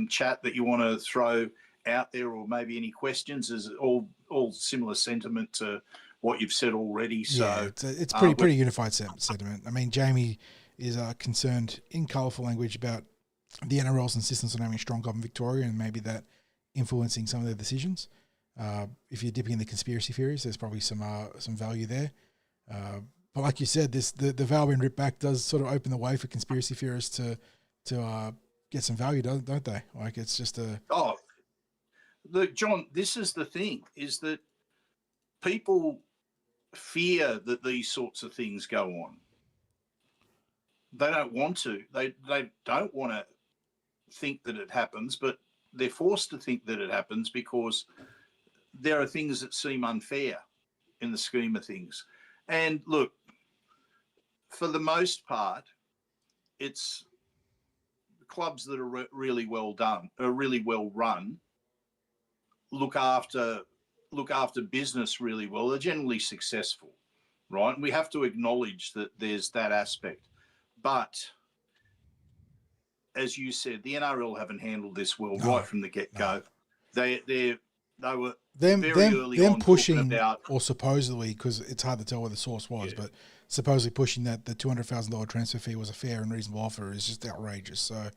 chat that you want to throw out there, or maybe any questions, is all similar sentiment to what you've said already. So yeah, it's pretty unified sentiment. I mean, Jamie is concerned in colourful language about the NRL's insistence on having a strong government Victoria, and maybe that influencing some of their decisions. If you're dipping in the conspiracy theories, there's probably some value there. But like you said, the Val being ripped back does sort of open the way for conspiracy theorists to get some value, don't they? Like, it's just look, John, this is the thing, is that people fear that these sorts of things go on. They don't want to. They don't want to think that it happens, but they're forced to think that it happens because there are things that seem unfair in the scheme of things. And look, for the most part, it's clubs that are really well done, are really well run, look after business really well. They're generally successful, right? And we have to acknowledge that there's that aspect. But as you said, the NRL haven't handled this well right from the get-go. No. they were them very early on pushing talking about, or supposedly, because it's hard to tell where the source was, Yeah. but supposedly pushing that the $200,000 transfer fee was a fair and reasonable offer is just outrageous. So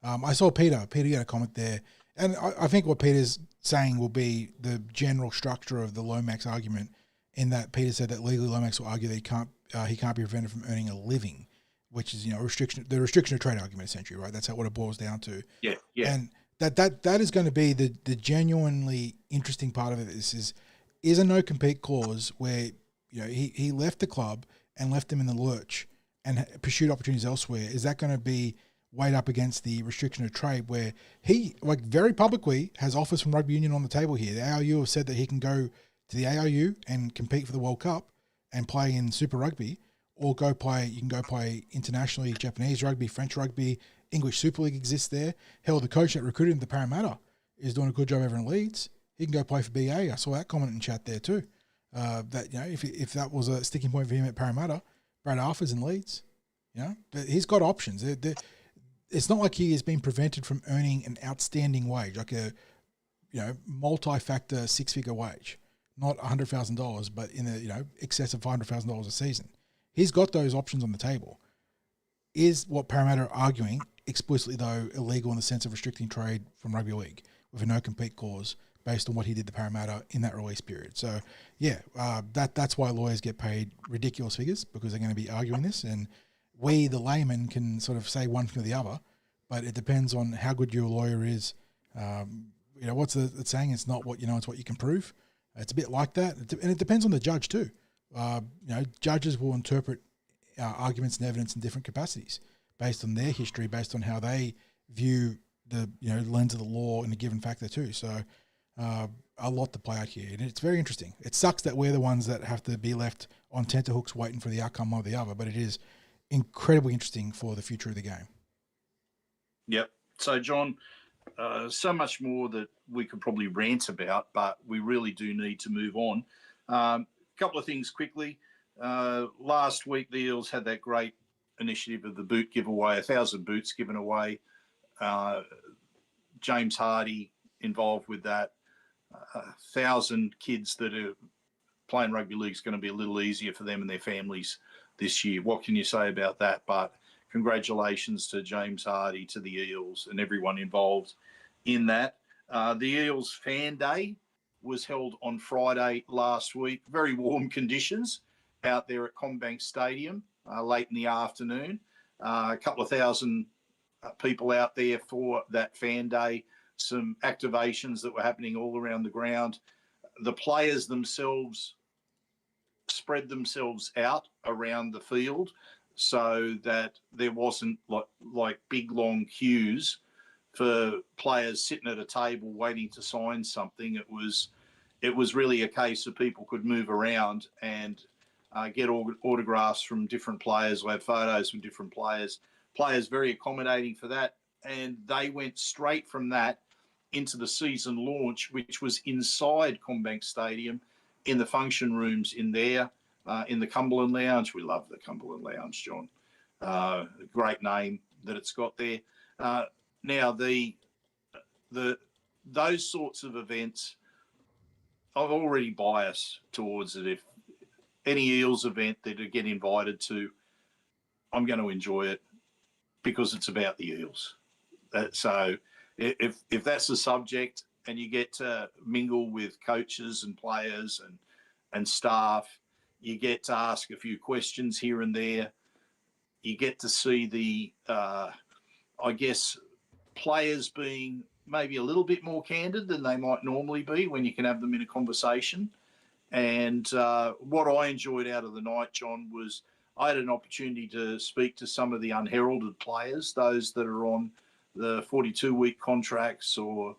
I saw Peter got a comment there, and I think what Peter's saying will be the general structure of the Lomax argument, in that Peter said that legally Lomax will argue that he can't be prevented from earning a living, which is, the restriction of trade argument, essentially, right? That's what it boils down to. Yeah. And that is going to be the genuinely interesting part of it. Is a no compete clause where he left the club and left them in the lurch and pursued opportunities elsewhere. Is that going to be weighed up against the restriction of trade, where he, like, very publicly has offers from rugby union on the table here? The ARU have said that he can go to the ARU and compete for the World Cup and play in Super Rugby, or you can go play internationally, Japanese rugby, French rugby, English Super League exists there. Hell, the coach that recruited him to Parramatta is doing a good job over in Leeds. He can go play for BA. I saw that comment in chat there too. That if that was a sticking point for him at Parramatta, Brad Arthur's in Leeds. But he's got options. It's not like he has been prevented from earning an outstanding wage, like a multi-factor 6-figure wage, not $100,000, but in the excess of $500,000 a season. He's got those options on the table. Is what Parramatta are arguing explicitly, though, illegal in the sense of restricting trade from rugby league with a no compete clause based on what he did to Parramatta in that release period? So that's why lawyers get paid ridiculous figures, because they're going to be arguing this, and we, the layman, can sort of say one thing or the other, but it depends on how good your lawyer is. What's the saying? It's not what you know, it's what you can prove. It's a bit like that, and it depends on the judge too. Judges will interpret arguments and evidence in different capacities based on their history, based on how they view the lens of the law in a given factor too. So a lot to play out here, and it's very interesting. It sucks that we're the ones that have to be left on tenterhooks waiting for the outcome of the other, but it is incredibly interesting for the future of the game. Yep. So, John, so much more that we could probably rant about, but we really do need to move on. A couple of things quickly. Last week, the Eels had that great initiative of the boot giveaway, 1,000 boots given away. James Hardy involved with that. 1,000 kids that are playing rugby league is going to be a little easier for them and their families this year. What can you say about that? But congratulations to James Hardy, to the Eels, and everyone involved in that. The Eels Fan Day was held on Friday last week. Very warm conditions out there at Combank Stadium late in the afternoon. A couple of thousand people out there for that Fan Day. Some activations that were happening all around the ground. The players themselves spread themselves out around the field so that there wasn't like big long queues for players sitting at a table waiting to sign something. It was really a case of people could move around and get autographs from different players, or have photos from different players. Players very accommodating for that, and they went straight from that into the season launch, which was inside Combank Stadium in the function rooms in there, in the Cumberland Lounge. We love the Cumberland Lounge, John. Great name that it's got there. Now, those sorts of events, I've already biased towards it. If any Eels event that I get invited to, I'm going to enjoy it because it's about the Eels. So if that's the subject and you get to mingle with coaches and players and staff, you get to ask a few questions here and there. You get to see the, players being maybe a little bit more candid than they might normally be when you can have them in a conversation. And what I enjoyed out of the night, John, was I had an opportunity to speak to some of the unheralded players, those that are on the 42-week contracts or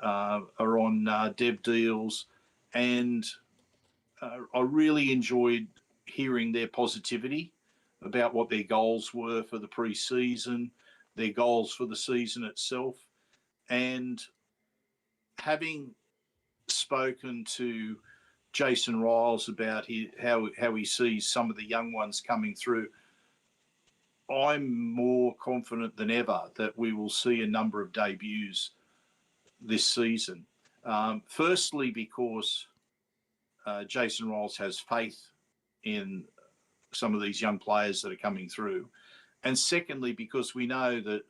are on dev deals. And I really enjoyed hearing their positivity about what their goals were for the pre-season, their goals for the season itself. And having spoken to Jason Riles about how he sees some of the young ones coming through, I'm more confident than ever that we will see a number of debuts this season. Firstly, because Jason Rolls has faith in some of these young players that are coming through. And secondly, because we know that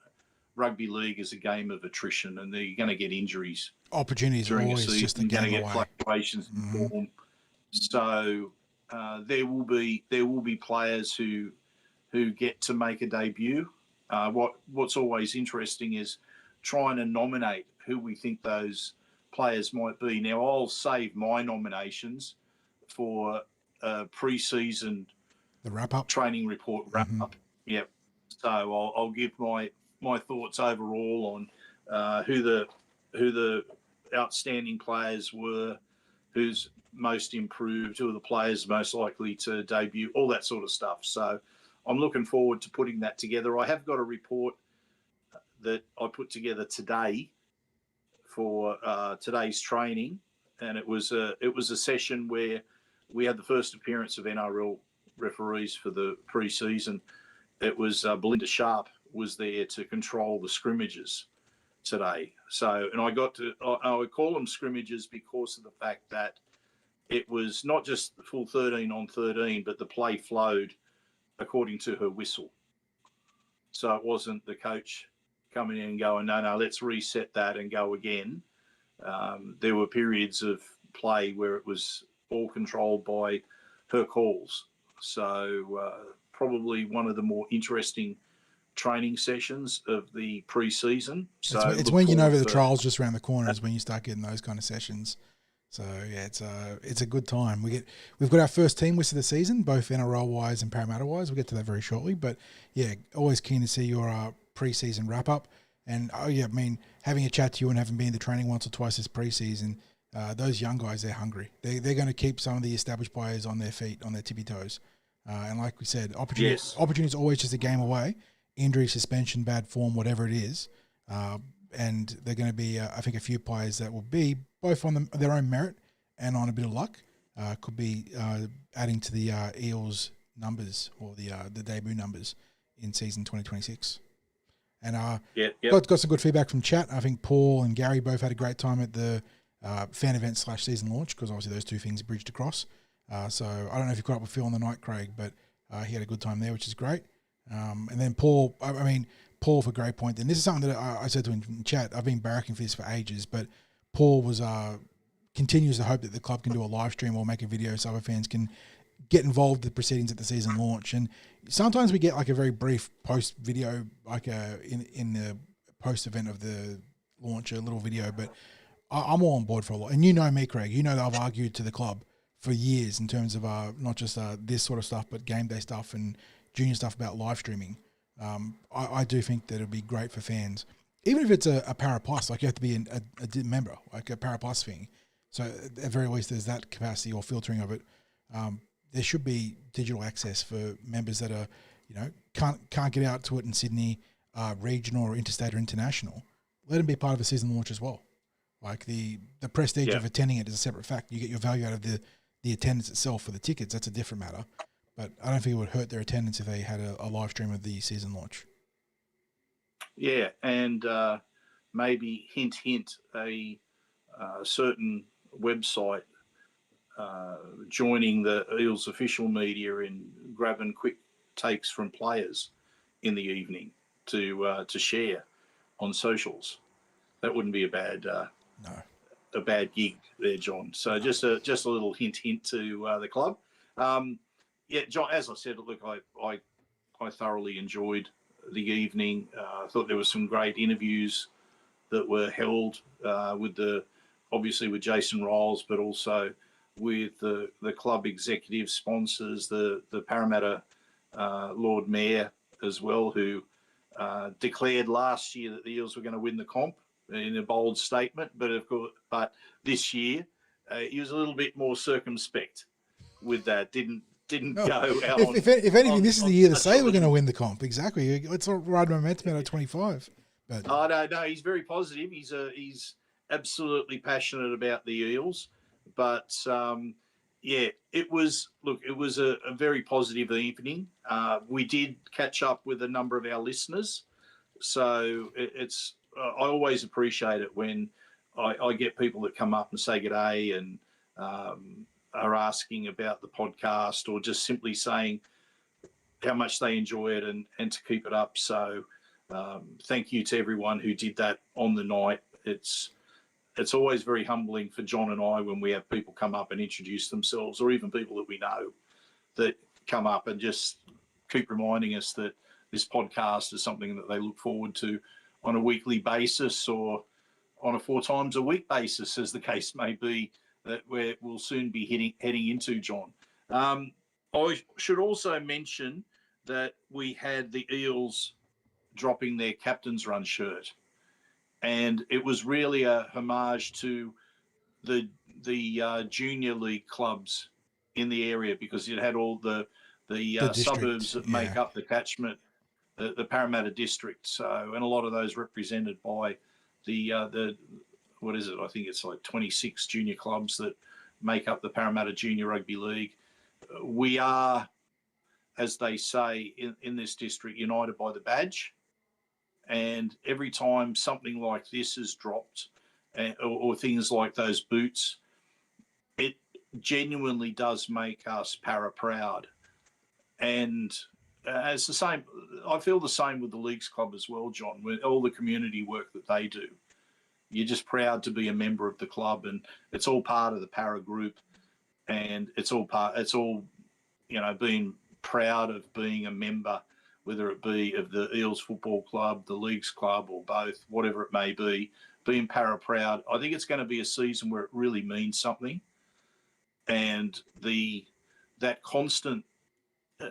rugby league is a game of attrition and you're going to get injuries. Opportunities are during a always season. just a You're going to game get away. fluctuations in form. So there will be players who get to make a debut. What's always interesting is trying to nominate who we think those players might be. Now, I'll save my nominations for pre-season The wrap-up. training report wrap-up. Yep. So I'll give my thoughts overall on who the outstanding players were, who's most improved, who are the players most likely to debut, all that sort of stuff. So I'm looking forward to putting that together. I have got a report that I put together today for today's training, and it was a session where we had the first appearance of NRL referees for the pre-season. It was Belinda Sharp was there to control the scrimmages today. So, and I would call them scrimmages because of the fact that it was not just the full 13 on 13, but the play flowed according to her whistle. So it wasn't the coach coming in and going, no, let's reset that and go again. There were periods of play where it was all controlled by her calls. So probably one of the more interesting training sessions of the pre-season. So it's when you know the trial's just around the corner is when you start getting those kind of sessions. So yeah, it's a good time. We've got our first team list of the season, both NRL wise and Parramatta wise. We'll get to that very shortly. But yeah, always keen to see your pre-season wrap up. And having a chat to you and having been in the training once or twice this pre-season, those young guys, they're hungry. They're going to keep some of the established players on their feet, on their tippy toes. And like we said, opportunity is always just a game away. Injury, suspension, bad form, whatever it is. And they're going to be, I think, a few players that will be both on their own merit and on a bit of luck. Could be adding to the Eels numbers or the debut numbers in season 2026. And got some good feedback from chat. I think Paul and Gary both had a great time at the fan event / season launch, because obviously those two things bridged across. So I don't know if you caught up with Phil on the night, Craig, but he had a good time there, which is great. And then Paul, Paul for a great point. And this is something that I said to him in chat. I've been barracking for this for ages, but Paul was continues to hope that the club can do a live stream or make a video so other fans can get involved in the proceedings at the season launch. And sometimes we get like a very brief post video, like in the post event of the launch, a little video. But I'm all on board for a lot. And you know me, Craig. You know that I've argued to the club for years in terms of not just this sort of stuff, but game day stuff and junior stuff about live streaming. I do think that it'd be great for fans, even if it's a Para Plus. Like you have to be a member, like a Para Plus thing. So at the very least, there's that capacity or filtering of it. There should be digital access for members that are, can't get out to it in Sydney, regional or interstate or international. Let them be part of a season launch as well. Like the prestige of attending it is a separate fact. You get your value out of the attendance itself for the tickets. That's a different matter. But I don't think it would hurt their attendance if they had a live stream of the season launch. Yeah, and maybe hint, a certain website joining the Eels official media in grabbing quick takes from players in the evening to share on socials. That wouldn't be a bad gig there, John. So just a little hint to the club. Yeah, John, as I said, look, I thoroughly enjoyed the evening. I thought there were some great interviews that were held obviously with Jason Rolls, but also with the club executive sponsors, the Parramatta Lord Mayor as well, who declared last year that the Eels were going to win the comp in a bold statement. But of course, this year he was a little bit more circumspect with that. Didn't go out. If anything, this is the year to say we're going to win the comp. Exactly. Let's ride momentum out of 25. But no, he's very positive. He's absolutely passionate about the Eels. But it was a very positive evening. We did catch up with a number of our listeners, so it's I always appreciate it when I get people that come up and say good day and are asking about the podcast or just simply saying how much they enjoy it and to keep it up. So thank you to everyone who did that on the night. It's always very humbling for John and I when we have people come up and introduce themselves, or even people that we know that come up and just keep reminding us that this podcast is something that they look forward to on a weekly basis or on a 4 times a week basis, as the case may be, that we'll soon be heading into, John. I should also mention that we had the Eels dropping their captain's run shirt, and it was really a homage to the junior league clubs in the area, because it had all the suburbs that make up the catchment, the Parramatta district. So, and a lot of those represented by the what is it? I think it's like 26 junior clubs that make up the Parramatta Junior Rugby League. We are, as they say in this district, united by the badge. And every time something like this is dropped, or things like those boots, it genuinely does make us Para proud. And it's the same. I feel the same with the Leagues Club as well, John, with all the community work that they do. You're just proud to be a member of the club, and it's all part of the Para group, and it's all being proud of being a member, whether it be of the Eels Football Club, the Leagues Club, or both, whatever it may be, being Para proud. I think it's going to be a season where it really means something, and that constant,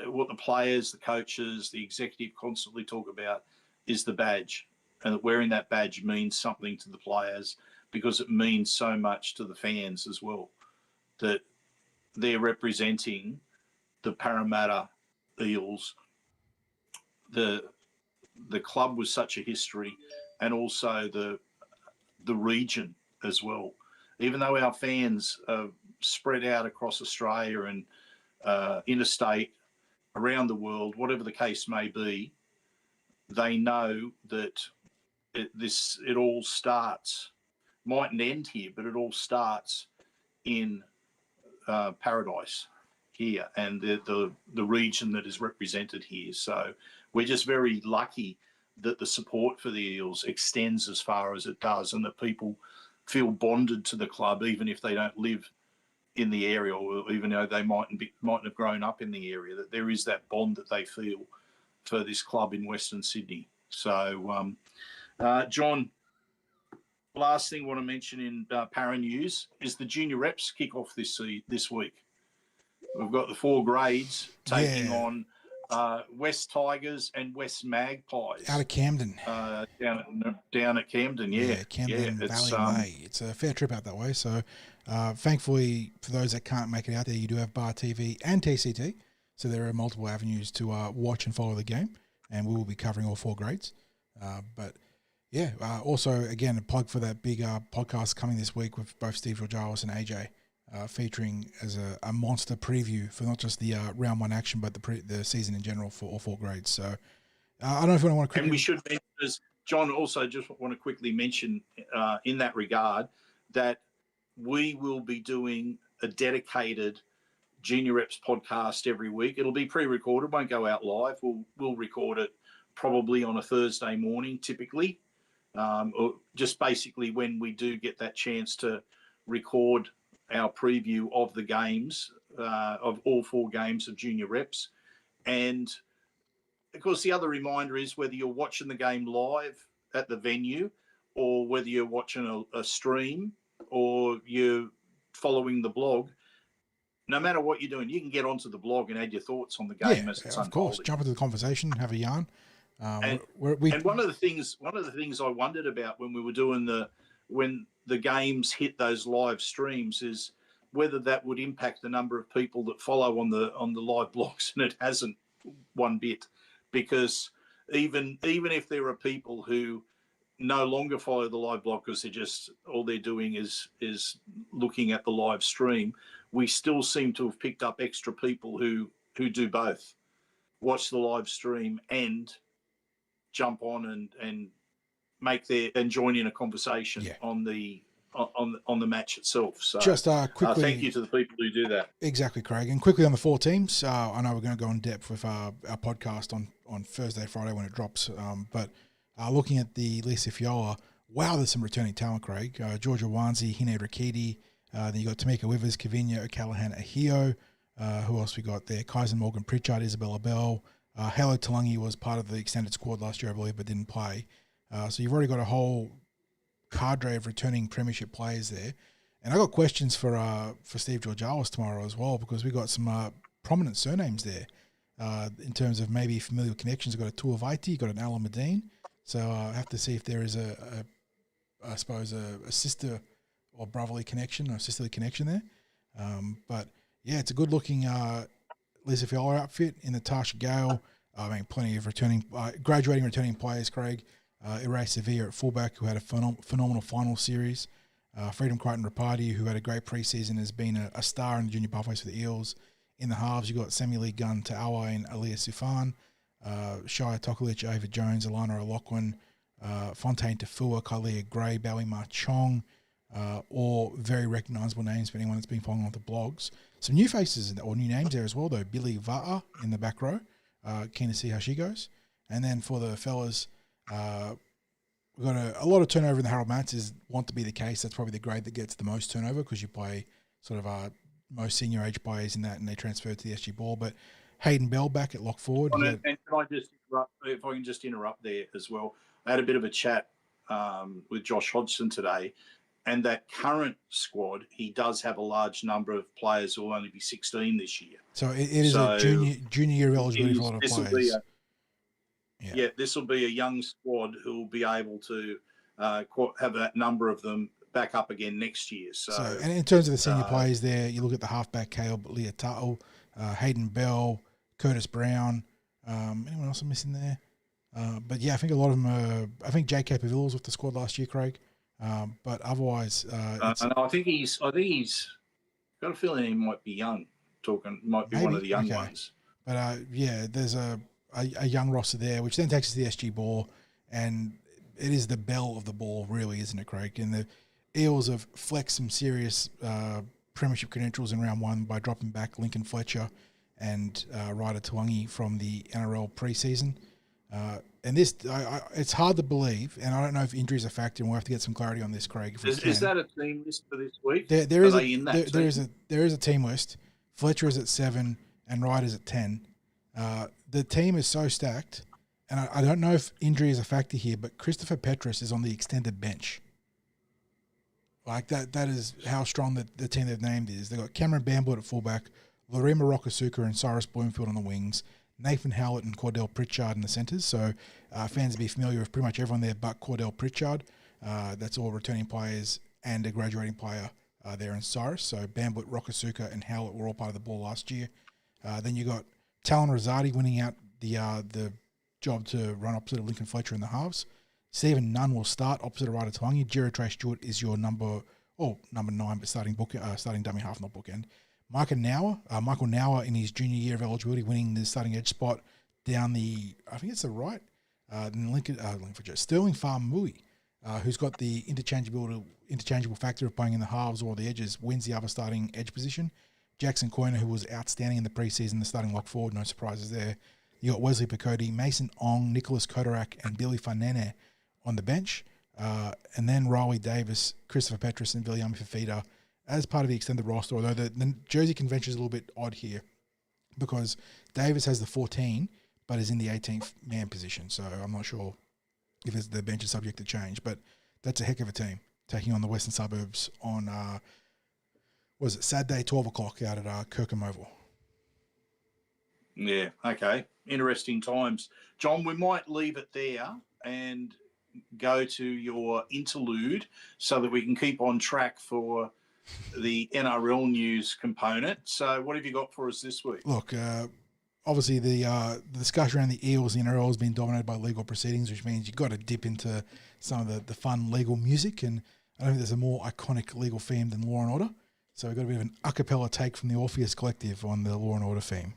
what the players, the coaches, the executive constantly talk about is the badge, and that wearing that badge means something to the players because it means so much to the fans as well, that they're representing the Parramatta Eels, the club with such a history, and also the region as well. Even though our fans are spread out across Australia and interstate, around the world, whatever the case may be, they know that it all starts, mightn't end here, but it all starts in Paradise here, and the region that is represented here. So we're just very lucky that the support for the Eels extends as far as it does, and that people feel bonded to the club, even if they don't live in the area, or even though they mightn't have grown up in the area, that there is that bond that they feel for this club in Western Sydney. So, John, last thing I want to mention in Para News is the junior reps kick off this week. We've got the 4 grades taking on West Tigers and West Magpies out of Camden, down at Camden. Camden Valley Way. It's a fair trip out that way. So, thankfully, for those that can't make it out there, you do have Bar TV and TCT. So there are multiple avenues to watch and follow the game, and we will be covering all 4 grades. Also, again, a plug for that big podcast coming this week with both Steve Georgallis and AJ, featuring as a monster preview for not just the round 1 action, but the season in general for all 4 grades. So I don't know if you want to quickly... And we should mention, as John, also just want to quickly mention in that regard, that we will be doing a dedicated Junior Reps podcast every week. It'll be pre-recorded, won't go out live. We'll record it probably on a Thursday morning, typically, or just basically when we do get that chance to record our preview of the games, of all 4 games of Junior Reps. And, of course, the other reminder is whether you're watching the game live at the venue or whether you're watching a stream or you're following the blog, no matter what you're doing, you can get onto the blog and add your thoughts on the game as it's unfolding. Of course, jump into the conversation, have a yarn. And one of the things I wondered about when we were doing when the games hit those live streams is whether that would impact the number of people that follow on the live blogs, and it hasn't one bit, because even if there are people who no longer follow the live blog because all they're doing is looking at the live stream, we still seem to have picked up extra people who do both, watch the live stream and jump on and join in a conversation on the on the match itself. So just quickly, thank you to the people who do that. Exactly, Craig. And quickly on the 4 teams, I know we're going to go in depth with our podcast on Thursday, Friday when it drops. But looking at the Lisa Fiola, wow, there's some returning talent, Craig. Georgia Wanzi, Hine Rakiti. Then you got Tamika Withers, Kavinia, O'Callaghan, Ahio. Who else we got there? Kaiser Morgan Pritchard, Isabella Bell. Halo Talangi was part of the extended squad last year, I believe, but didn't play. So you've already got a whole cadre of returning premiership players there. And I got questions for Steve Georgallis tomorrow as well, because we got some prominent surnames there in terms of maybe familiar connections. We've got a Tuavaiti, got an Alan Medine. So I have to see if there is I suppose a sister or brotherly connection or sisterly connection there. But yeah, it's a good looking Lisa Fiola outfit in the Tasha Gale. I mean, plenty of graduating returning players, Craig. Irai Sevilla at fullback, who had a phenomenal final series. Freedom Crichton Rapati, who had a great preseason, has been a star in the junior pathways for the Eels. In the halves, you got Samuel Gunn, Ta'awa, and Aliyah Sufan. Shia Tokulich, Ava Jones, Alana O'Loughlin, Fontaine Tafua, Kalia Gray, Bowie Ma Chong, or very recognisable names for anyone that's been following on the blogs. Some new faces or new names there as well, though. Billy Va'a in the back row. Keen to see how she goes. And then for the fellas, we've got a lot of turnover in the Harold Mats is want to be the case. That's probably the grade that gets the most turnover because you play sort of most senior age players in that, and they transfer to the SG Ball. But Hayden Bell back at lock forward. And can I just interrupt, if I can just interrupt there as well? I had a bit of a chat with Josh Hodgson today, and that current squad, he does have a large number of players who will only be 16 this year. So it is a junior year eligibility for a lot of players. This will be a young squad who will be able to have that number of them back up again next year. So and in terms of the senior players there, you look at the halfback, Caleb Leotao, Hayden Bell, Curtis Brown. Anyone else I'm missing there? But yeah, I think a lot of them I think J.K. Pavilla was with the squad last year, Craig. But otherwise, I think he's got a feeling he might be young. Might be one of the young ones. But yeah, there's a young roster there, which then takes us to the SG Ball, and it is the belle of the ball, really, isn't it, Craig? And the Eels have flexed some serious premiership credentials in round one by dropping back Lincoln Fletcher and Ryder Tuangi from the NRL preseason. And this, it's hard to believe, and I don't know if injuries are a factor, and we'll have to get some clarity on this, Craig. Is that a team list for this week? There is a team list. Fletcher is at 7 and Ryder's at 10. The team is so stacked, and I don't know if injury is a factor here, but Christopher Petrus is on the extended bench. Like that is how strong the team they've named is. They've got Cameron Bamblett at fullback, Lorima Rokasuka and Cyrus Bloomfield on the wings, Nathan Howlett and Cordell Pritchard in the centres. So fans will be familiar with pretty much everyone there but Cordell Pritchard. That's all returning players and a graduating player there in Cyrus. So Bamblett, Rokasuka and Howlett were all part of the Ball last year. Then you got Talon Rosati winning out the job to run opposite of Lincoln Fletcher in the halves. Stephen Nunn will start opposite of Ryder Tuangi. Jerry Trey Stewart is your number 9, but starting dummy half, not bookend. Michael Nauer in his junior year of eligibility, winning the starting edge spot down the, I think it's the right, Lincoln Fletcher. Sterling Farmui, who's got the interchangeable factor of playing in the halves or the edges, wins the other starting edge position. Jackson Coyner, who was outstanding in the preseason, the starting lock forward, no surprises there. You got Wesley Picotti, Mason Ong, Nicholas Kodarak, and Billy Fanene on the bench. And then Riley Davis, Christopher Petrus, and Viliami Fafita as part of the extended roster, although the jersey convention is a little bit odd here because Davis has the 14 but is in the 18th man position. So I'm not sure if the bench is subject to change, but that's a heck of a team taking on the Western Suburbs on, Saturday, 12 o'clock out at Kirkham Oval. Yeah, okay. Interesting times. John, we might leave it there and go to your interlude so that we can keep on track for the NRL news component. So what have you got for us this week? Look, obviously the discussion around the Eels in NRL has been dominated by legal proceedings, which means you've got to dip into some of the fun legal music, and I don't think there's a more iconic legal theme than Law and Order. So we've got a bit of an a cappella take from the Orpheus Collective on the Law and Order theme.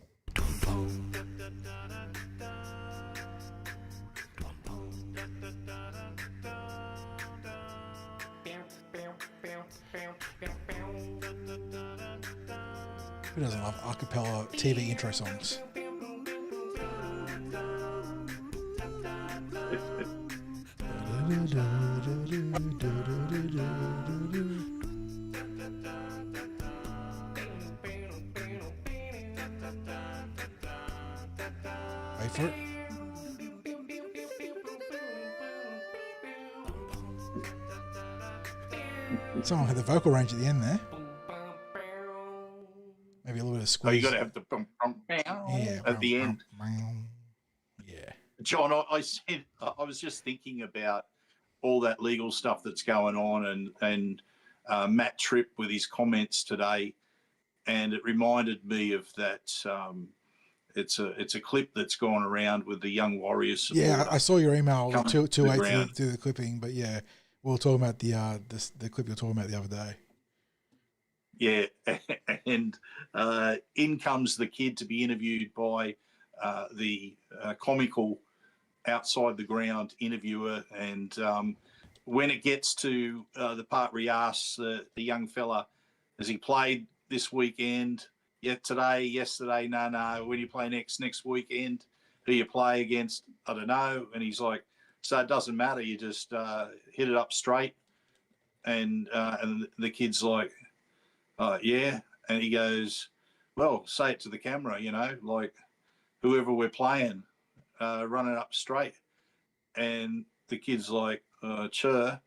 Who doesn't love a cappella TV intro songs? Wait for it. Someone had the vocal range at the end there. Maybe a little bit of squeeze. Oh, you got to have the at the end. Yeah. John, I was just thinking about all that legal stuff that's going on, and Matt Tripp with his comments today, and it reminded me of that. It's a clip that's gone around with the young Warriors. Yeah, I saw your email too late to the clipping, but yeah, we were talking about the clip you were talking about the other day. Yeah, and in comes the kid to be interviewed by the comical outside the ground interviewer, and when it gets to the part where he asks the young fella, has he played this weekend? Yeah, today, yesterday, no. When you play next weekend, who you play against? I don't know. And he's like, so it doesn't matter. You just hit it up straight. And the kid's like, yeah. And he goes, well, say it to the camera, like whoever we're playing, run it up straight. And the kid's like, sure.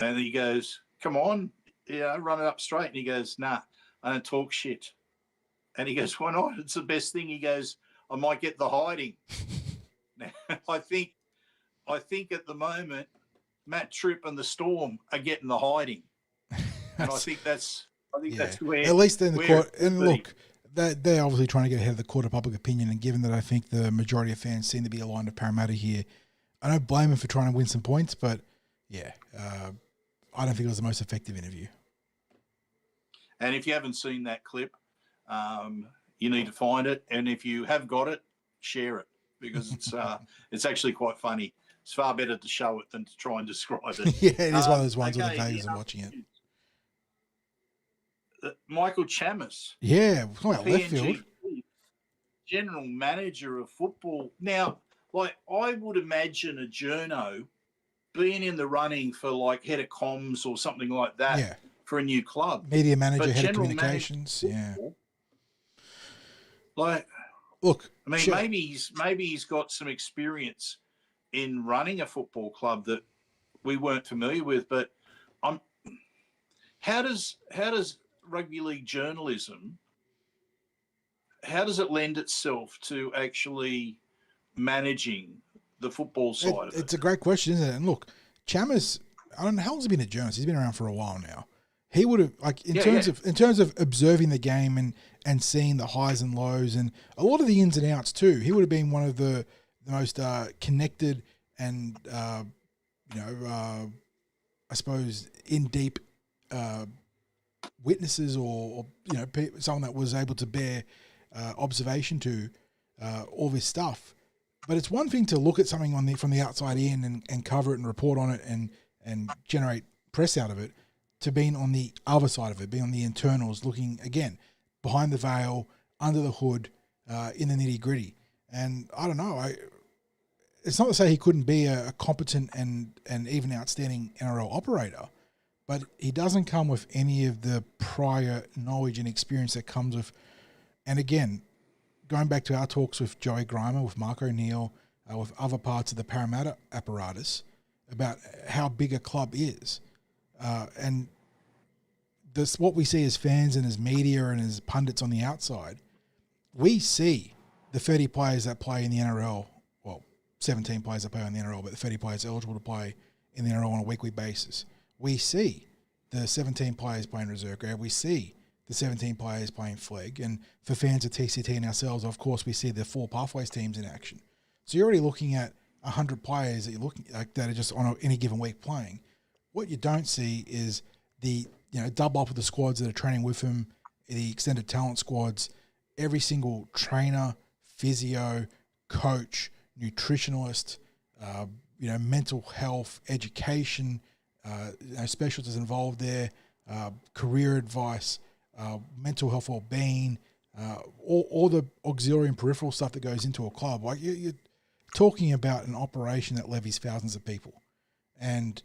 And he goes, come on, run it up straight. And he goes, nah, I don't talk shit. And he goes, why not? It's the best thing. He goes, I might get the hiding. Now, I think at the moment, Matt Tripp and the Storm are getting the hiding. And I think that's where, at least in the court. And look, they're obviously trying to get ahead of the court of public opinion. And given that I think the majority of fans seem to be aligned to Parramatta here, I don't blame him for trying to win some points. But yeah, I don't think it was the most effective interview. And if you haven't seen that clip, you need to find it. And if you have got it, share it, because it's actually quite funny. It's far better to show it than to try and describe it. Yeah, it is one of those ones with the values of watching it. Michael Chammas. Yeah, left field. General manager of football. Now, like, I would imagine a journo being in the running for like head of comms or something like that for a new club. Media manager, head of communications. Football, like, look, I mean, maybe he's got some experience in running a football club that we weren't familiar with. But how does rugby league journalism, how does it lend itself to actually managing the football side of it? It's a great question, isn't it? And look, Chammas, I don't know how long has he been a journalist. He's been around for a while now. He would have, like, in terms of observing the game and seeing the highs and lows and a lot of the ins and outs too. He would have been one of the most connected and I suppose in deep witnesses or someone that was able to bear observation to all this stuff. But it's one thing to look at something from the outside in and cover it and report on it and generate press out of it, to being on the other side of it, being on the internals, looking, again, behind the veil, under the hood, in the nitty-gritty. And I don't know, it's not to say he couldn't be a competent and even outstanding NRL operator, but he doesn't come with any of the prior knowledge and experience that comes with, and again, going back to our talks with Joey Grimer, with Mark O'Neill, with other parts of the Parramatta apparatus, about how big a club is. And this, what we see as fans and as media and as pundits on the outside, we see the 30 players that play in the NRL, well, 17 players that play in the NRL, but the 30 players eligible to play in the NRL on a weekly basis. We see the 17 players playing reserve grade. We see the 17 players playing flag. And for fans of TCT and ourselves, of course, we see the 4 pathways teams in action. So you're already looking at 100 players that you're looking at that are just on any given week playing. What you don't see is the double up with the squads that are training with him, the extended talent squads, every single trainer, physio, coach, nutritionalist, mental health, education, specialists involved there, career advice, mental health well-being, all the auxiliary and peripheral stuff that goes into a club. Like you're talking about an operation that levies thousands of people. And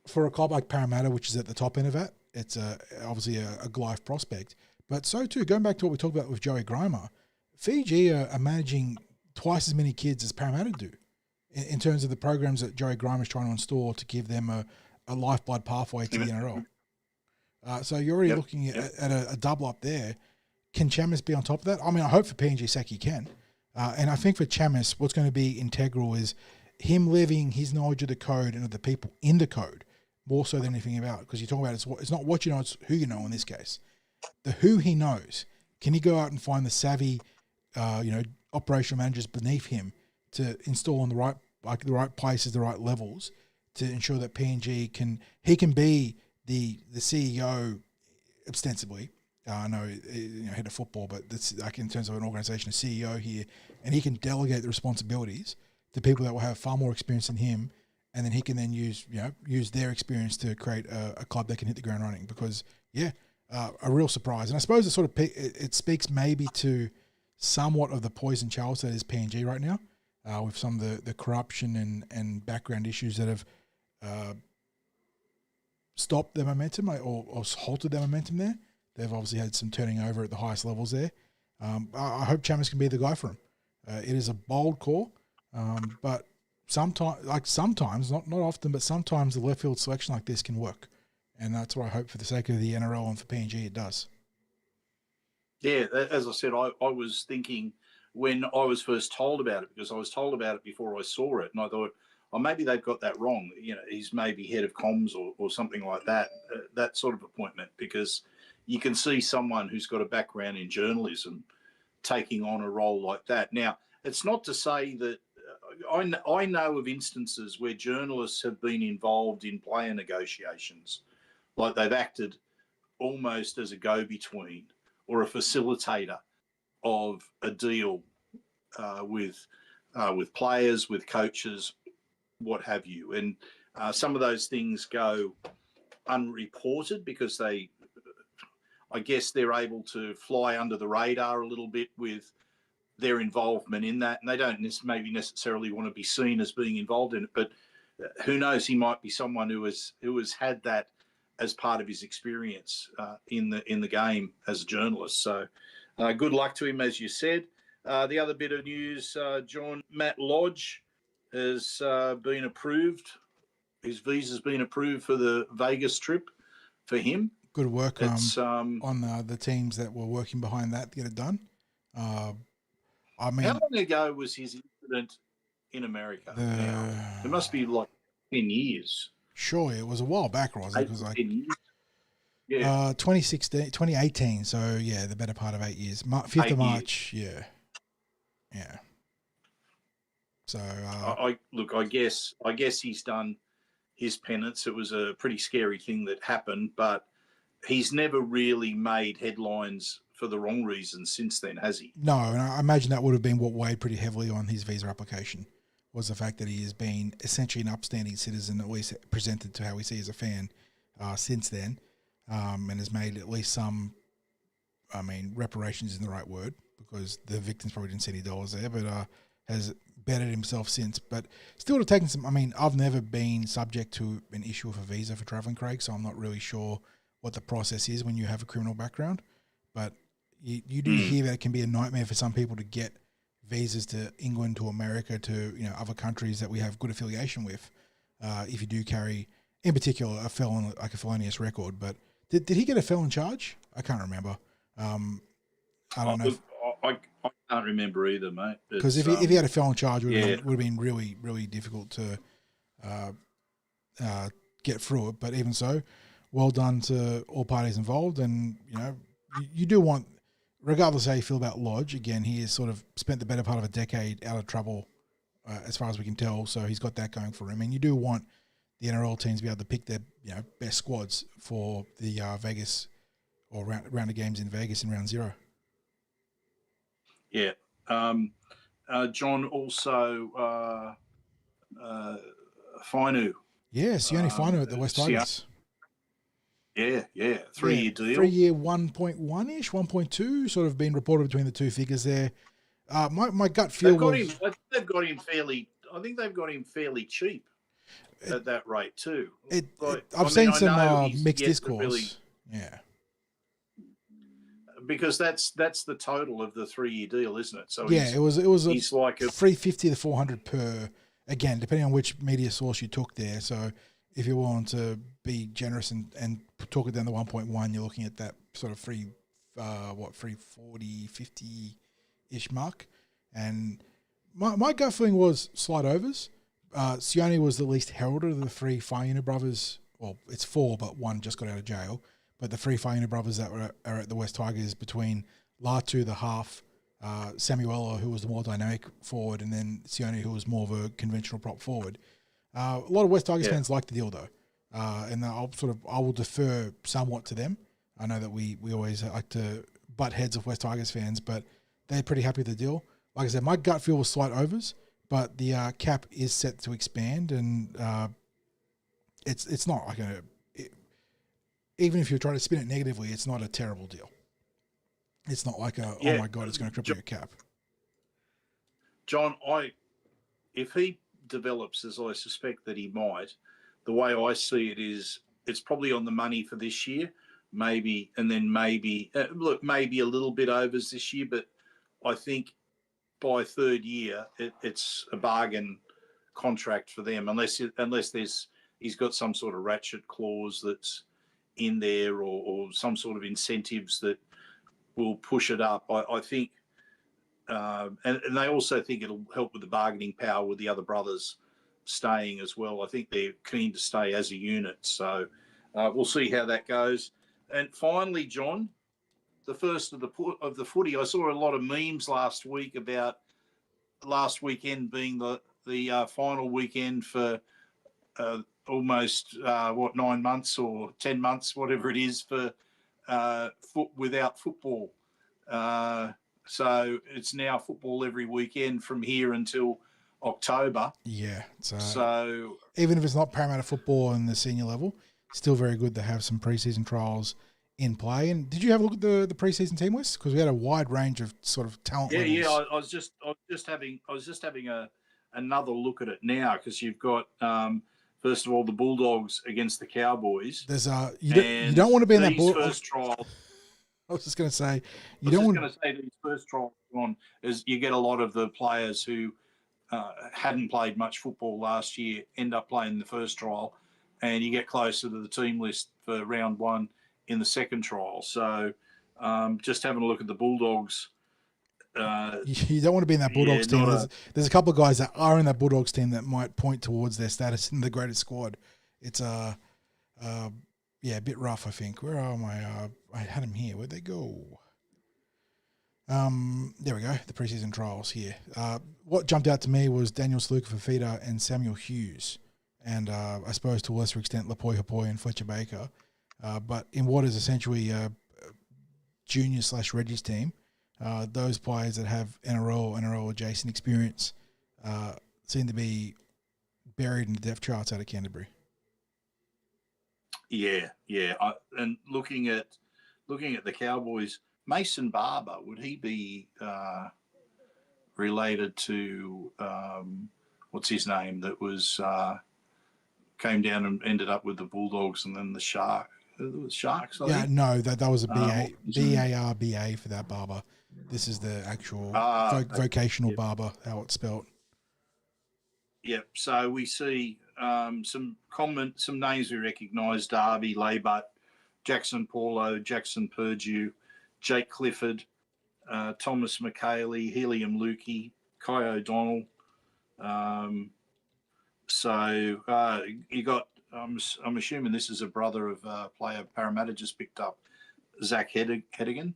for a club like Parramatta, which is at the top end of that, it's obviously a Glyph prospect. But so too, going back to what we talked about with Joey Grimer, Fiji are managing twice as many kids as Parramatta do in terms of the programs that Joey Grimer is trying to install to give them a lifeblood pathway to the NRL. So you're already looking at a double up there. Can Chamis be on top of that? I mean, I hope for PNG sake he can. And I think for Chamis, what's going to be integral is him levying his knowledge of the code and of the people in the code more so than anything about. Because you talk about it's not what you know, it's who you know in this case. The who he knows. Can he go out and find the savvy, operational managers beneath him to install in the right places, the right levels to ensure that PNG can be the CEO ostensibly. I know, head of football, but that's like in terms of an organisation, a CEO here, and he can delegate the responsibilities to people that will have far more experience than him, and then he can then use their experience to create a club that can hit the ground running. Because a real surprise, and I suppose it speaks maybe to somewhat of the poison chalice that is PNG right now, with some of the corruption and background issues that have stopped their momentum or halted their momentum there. They've obviously had some turning over at the highest levels there. I hope Chamis can be the guy for him. It is a bold call, but sometimes, not often, but sometimes the left field selection like this can work. And that's what I hope for the sake of the NRL and for PNG it does. Yeah, as I said, I was thinking when I was first told about it, because I was told about it before I saw it, and I thought, maybe they've got that wrong. He's maybe head of comms or something like that, that sort of appointment, because you can see someone who's got a background in journalism taking on a role like that. Now, it's not to say that I know of instances where journalists have been involved in player negotiations, like they've acted almost as a go-between or a facilitator of a deal with players, with coaches, what have you. And some of those things go unreported because I guess they're able to fly under the radar a little bit with their involvement in that, and they don't maybe necessarily want to be seen as being involved in it. But who knows? He might be someone who has had that as part of his experience in the game as a journalist. So good luck to him, as you said. The other bit of news, John, Matt Lodge has been approved. His visa's been approved for the Vegas trip for him. Good work on the teams that were working behind that to get it done. I mean, how long ago was his incident in America? It must be like 10 years. Surely it was a while back, was it? It was like 10 years. 2018. So yeah, the better part of 8 years. 5th of March. Yeah. So I guess he's done his penance. It was a pretty scary thing that happened, but he's never really made headlines for the wrong reasons since then, has he? No, and I imagine that would have been what weighed pretty heavily on his visa application, was the fact that he has been essentially an upstanding citizen, at least presented to how we see as a fan since then, and has made at least some, reparations isn't the right word, because the victims probably didn't see any dollars there, but has bettered himself since. But still have taken some, I've never been subject to an issue with a visa for travelling, Craig, so I'm not really sure what the process is when you have a criminal background. But you do hear that it can be a nightmare for some people to get visas to England, to America, to other countries that we have good affiliation with. If you do carry, in particular, a felonious record. But did he get a felon charge? I can't remember. I don't know. I can't remember either, mate. Because if he had a felon charge, it would have been really, really difficult to get through it. But even so, well done to all parties involved. And, you do want, regardless of how you feel about Lodge, again, he has sort of spent the better part of a decade out of trouble, as far as we can tell. So he's got that going for him. And you do want the NRL teams to be able to pick their best squads for the Vegas or round of games in Vegas in round 0. Yeah. John, also Fainu. Yeah, Sione Fainu at the West Tigers. Yeah, 3-year deal. 3-year 1.1-ish, 1.2, sort of been reported between the two figures there. My gut feel I think they've got him fairly. I think they've got him fairly cheap at that rate too. I've seen some mixed discourse. Really, yeah, because that's the total of the 3-year deal, isn't it? So it was he's like a 350 to 400 per. Again, depending on which media source you took there. So if you're willing to be generous and talk it down to 1.1, you're looking at that sort of 340, 50-ish mark. And my gut feeling was slight overs. Sione was the least heralded of the three Fainu brothers. Well, it's four, but one just got out of jail. But the three Fainu brothers that are at the West Tigers between Latu, the half, Samuela, who was the more dynamic forward, and then Sione, who was more of a conventional prop forward. A lot of West Tigers fans like the deal, though. And I will defer somewhat to them. I know that we always like to butt heads of West Tigers fans, but they're pretty happy with the deal. Like I said, my gut feel was slight overs, but the cap is set to expand, and it's not like even if you're trying to spin it negatively, it's not a terrible deal. It's not like oh my God, it's going to cripple your cap. John, if he develops as I suspect that he might, the way I see it is it's probably on the money for this year, maybe a little bit overs this year, but I think by third year it's a bargain contract for them unless he's got some sort of ratchet clause that's in there or some sort of incentives that will push it up. I think, and they also think it'll help with the bargaining power with the other brothers staying as well. I think they're keen to stay as a unit. So we'll see how that goes. And finally, John, the first of the footy, I saw a lot of memes last week about last weekend being the final weekend for almost 9 months or 10 months, whatever it is, for without football. So it's now football every weekend from here until October. Yeah. So even if it's not Parramatta football in the senior level, still very good to have some preseason trials in play. And did you have a look at the preseason team list? Because we had a wide range of sort of talent levels. Yeah. I was just having another look at it now, because you've got first of all the Bulldogs against the Cowboys. There's you don't want to be in that first trial. I was just going to say these first trials on is you get a lot of the players who hadn't played much football last year end up playing the first trial, and you get closer to the team list for round one in the second trial. So just having a look at the Bulldogs. You don't want to be in that Bulldogs team. There's a couple of guys that are in that Bulldogs team that might point towards their status in the greatest squad. It's a bit rough, I think. Where are my? I had them here. Where'd they go? There we go. The preseason trials here. What jumped out to me was Daniel Sluka-Fafita and Samuel Hughes, and I suppose to a lesser extent Lapoi Hapoi and Fletcher Baker. But in what is essentially a junior/Reggie's team, those players that have NRL adjacent experience seem to be buried in the depth charts out of Canterbury. Yeah. And looking at the Cowboys, Mason Barber, would he be related to what's his name that was came down and ended up with the Bulldogs and then the Sharks? No, that was a BARBA for that Barber. This is the actual vocational Barber, how it's spelt. Yep. So we see some names we recognise: Darby, Laybutt, Jackson Paulo, Jackson Purdue, Jake Clifford, Thomas McHaley, Helium Lukey, Kai O'Donnell. You got. I'm assuming this is a brother of a player Parramatta just picked up, Zach Herdigan.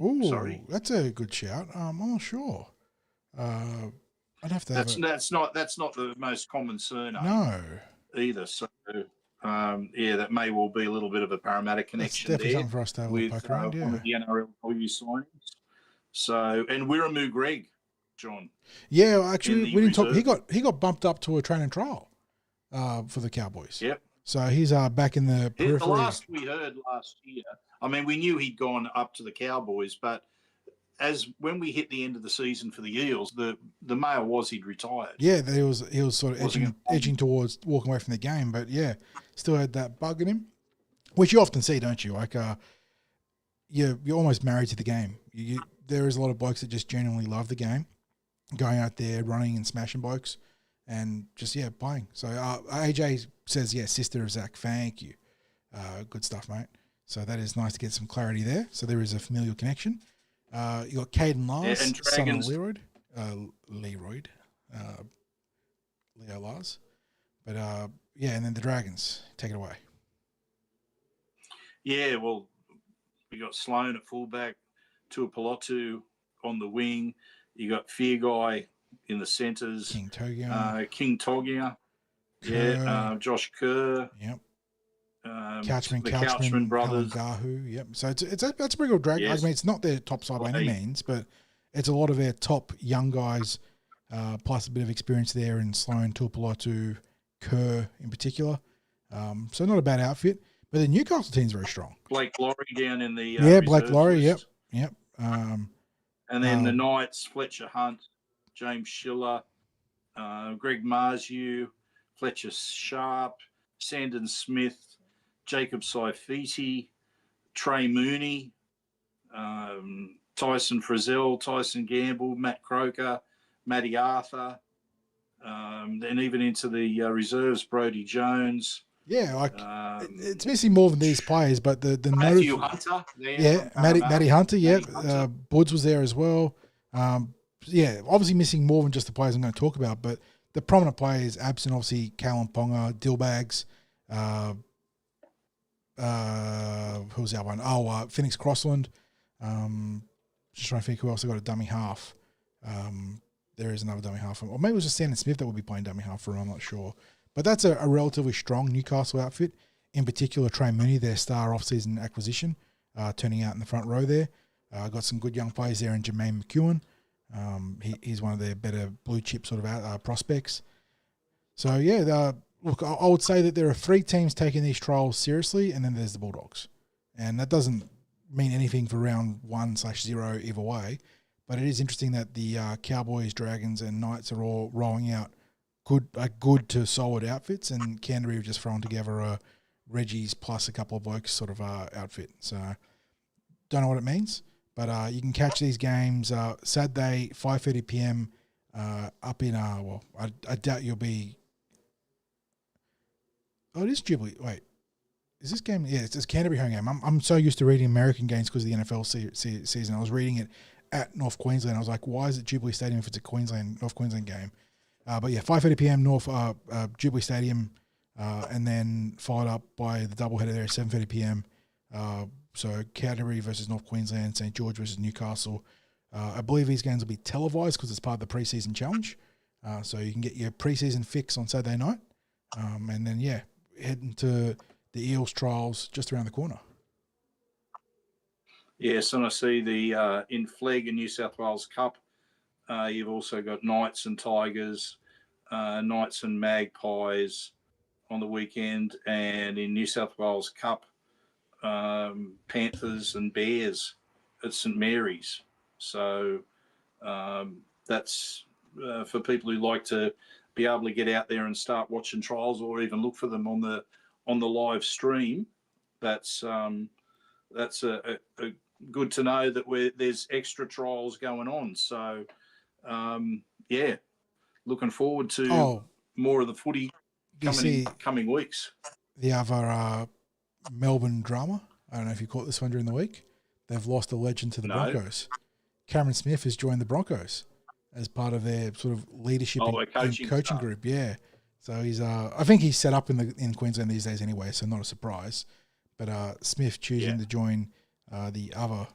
Ooh, sorry, that's a good shout. I'm not sure. I'd have to. That's not the most common surname. No. Either. So that may well be a little bit of a Parramatta connection. That's definitely something for us to have with a poke around. one of the NRL signings. So, and Wiramu Greg, John. Yeah, actually, we didn't talk. He got bumped up to a training trial for the Cowboys. Yep. So he's back in the The periphery. last we heard last year, I mean, we knew he'd gone up to the Cowboys, but as when we hit the end of the season for the Eels, the mail was he'd retired. Yeah, he was sort of edging towards walking away from the game, but yeah, still had that bug in him, which you often see, don't you? Like, you're almost married to the game. There is a lot of blokes that just genuinely love the game, going out there, running and smashing blokes, and just, playing. So AJ says, sister of Zach, thank you. Good stuff, mate. So that is nice to get some clarity there. So there is a familial connection. You got Caden Lars, and son of Dragons. Leo Lars. But, and then the Dragons. Take it away. Yeah, well, we got Sloan at fullback, Tuapolotu on the wing. You got Fear Guy in the centres. King Togia. Kerr. Josh Kerr. Yep. The Couchman brothers. Gahu. Yep. So that's a pretty good drag. Yes. I mean, it's not their top side by any means, but it's a lot of their top young guys, plus a bit of experience there in Sloan, Tuapolotu, Kerr in particular. So not a bad outfit. But the Newcastle team's very strong. Blake Laurie down in the Blake Laurie. list. Yep. And then the Knights, Fletcher Hunt, James Schiller, Greg Marzu, Fletcher Sharp, Sandon Smith, Jacob Saifiti, Trey Mooney, Tyson Frizzell, Tyson Gamble, Matt Croker, Matty Arthur, then even into the reserves, Brodie Jones. Yeah, it's missing more than these players, but the Matthew Hunter. Matty Hunter. Yeah, Hunter. Buds was there as well. Obviously missing more than just the players I'm going to talk about, but the prominent players absent. Obviously, Callum Ponga, Dillbags. Who's the other one? Phoenix Crossland. Just trying to think who else I got a dummy half. There is another dummy half, or maybe it was just Sandon Smith that would be playing dummy half for him. I'm not sure. But that's a relatively strong Newcastle outfit. In particular, Trey Mooney, their star off-season acquisition, turning out in the front row there. Got some good young players there in Jermaine McEwen. He's one of their better blue-chip sort of prospects. So, look, I would say that there are 3 teams taking these trials seriously, and then there's the Bulldogs. And that doesn't mean anything for round 1/0 either way, but it is interesting that the Cowboys, Dragons, and Knights are all rolling out good to solid outfits, and Canterbury have just thrown together a Reggie's plus a couple of blokes sort of outfit. So don't know what it means, but you can catch these games Saturday 5:30 p.m. Up in I doubt you'll be. Oh, it is Jubilee. Wait, is this game? Yeah, it's Canterbury home game. I'm so used to reading American games because of the NFL season. I was reading it at North Queensland. I was like, why is it Jubilee Stadium if it's a North Queensland game? But 5:30 p.m. North Jubilee Stadium, and then followed up by the doubleheader there at 7:30 p.m. So Canterbury versus North Queensland, St. George versus Newcastle. I believe these games will be televised because it's part of the preseason challenge. So you can get your preseason fix on Saturday night, and then heading to the Eels trials just around the corner. Yes, and I see the in Flegg and New South Wales Cup. You've also got Knights and Tigers, Knights and Magpies on the weekend, and in New South Wales Cup, Panthers and Bears at St Mary's. So that's for people who like to be able to get out there and start watching trials, or even look for them on the live stream. That's a good to know that there's extra trials going on. So. Looking forward to more of the footy coming weeks. The other Melbourne drama, I don't know if you caught this one during the week, they've lost a legend to the Broncos. Cameron Smith has joined the Broncos as part of their sort of leadership and coaching group. Yeah. So he's I think he's set up in Queensland these days anyway, so not a surprise. But Smith choosing to join the other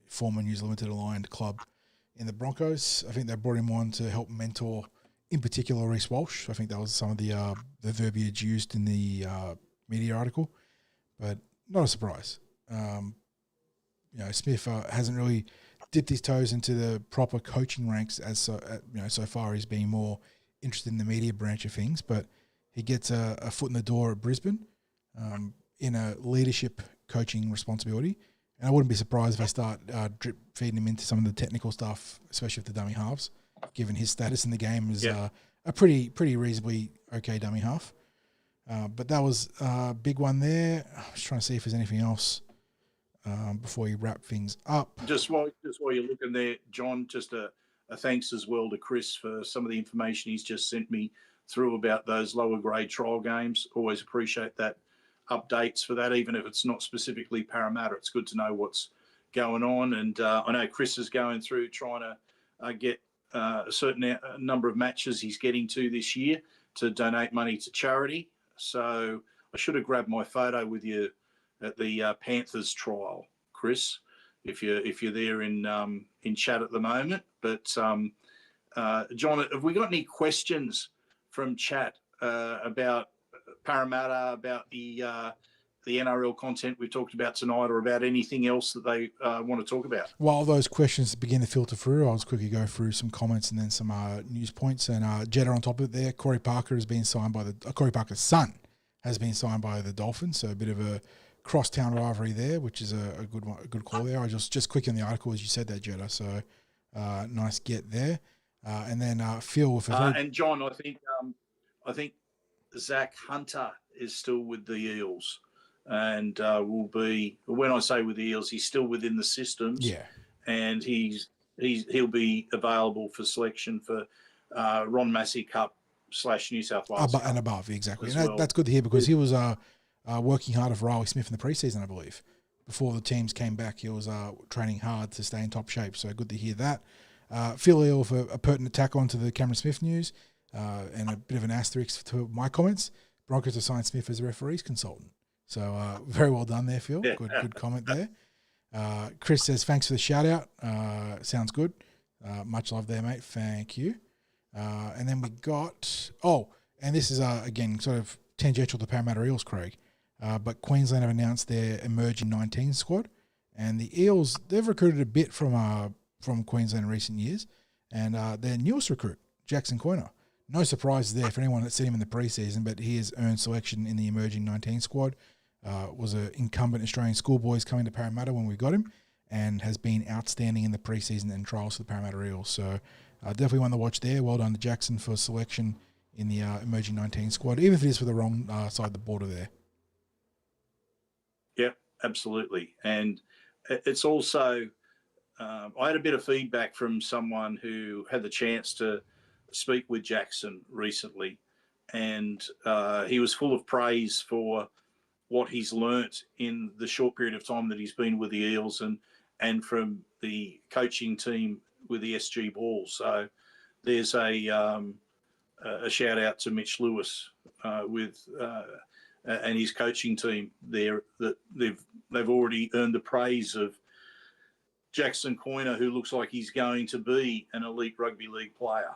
former News Limited aligned club in the Broncos. I think they brought him on to help mentor, in particular, Reece Walsh. I think that was some of the verbiage used in the media article, but not a surprise. Smith hasn't really dipped his toes into the proper coaching ranks so far. He's been more interested in the media branch of things, but he gets a foot in the door at Brisbane in a leadership coaching responsibility. And I wouldn't be surprised if I start drip feeding him into some of the technical stuff, especially with the dummy halves, given his status in the game as a pretty reasonably okay dummy half. But that was a big one there. I was trying to see if there's anything else before you wrap things up. Just while you're looking there, John, just a thanks as well to Chris for some of the information he's just sent me through about those lower grade trial games. Always appreciate that. Updates for that, even if it's not specifically Parramatta. It's good to know what's going on. And I know Chris is going through trying to get a certain number of matches he's getting to this year to donate money to charity. So I should have grabbed my photo with you at the Panthers trial, Chris, if you're there in chat at the moment. But John, have we got any questions from chat about Parramatta, about the NRL content we talked about tonight, or about anything else that they want to talk about? While those questions begin to filter through, I'll just quickly go through some comments and then some news points. And Jetta on top of it there, Corey Parker has been signed by Corey Parker's son has been signed by the Dolphins, so a bit of a cross-town rivalry there, which is a good one, a good call there. I just quick in the article as you said that, Jetta. So nice get there. And then Phil with and John, I think Zach Hunter is still with the Eels, and will be. When I say with the Eels, he's still within the systems. Yeah, and he'll be available for selection for Ron Massey Cup / New South Wales and above, exactly. And well. that's good to hear because he was working hard for Riley Smith in the preseason, I believe. Before the teams came back, he was training hard to stay in top shape. So good to hear that. Phil Eel for a pertinent tackle onto the Cameron Smith news. And a bit of an asterisk to my comments. Broncos assigned Smith as a referees consultant. So very well done there, Phil. Good comment there. Chris says, thanks for the shout out. Sounds good. Much love there, mate. Thank you. And then we got, and this is, again, sort of tangential to Parramatta Eels, Craig. But Queensland have announced their emerging 19 squad. And the Eels, they've recruited a bit from Queensland in recent years. And their newest recruit, Jackson Coyner. No surprises there for anyone that's seen him in the preseason, but he has earned selection in the emerging 19 squad. Was an incumbent Australian schoolboys coming to Parramatta when we got him, and has been outstanding in the preseason and trials for the Parramatta Eels. So definitely one to watch there. Well done to Jackson for selection in the emerging 19 squad, even if it is for the wrong side of the border there. Yep, absolutely. And it's also, I had a bit of feedback from someone who had the chance to speak with Jackson recently, and he was full of praise for what he's learnt in the short period of time that he's been with the Eels and from the coaching team with the SG Ball. So there's a shout out to Mitch Lewis and his coaching team there, that they've already earned the praise of Jackson Coyner, who looks like he's going to be an elite rugby league player.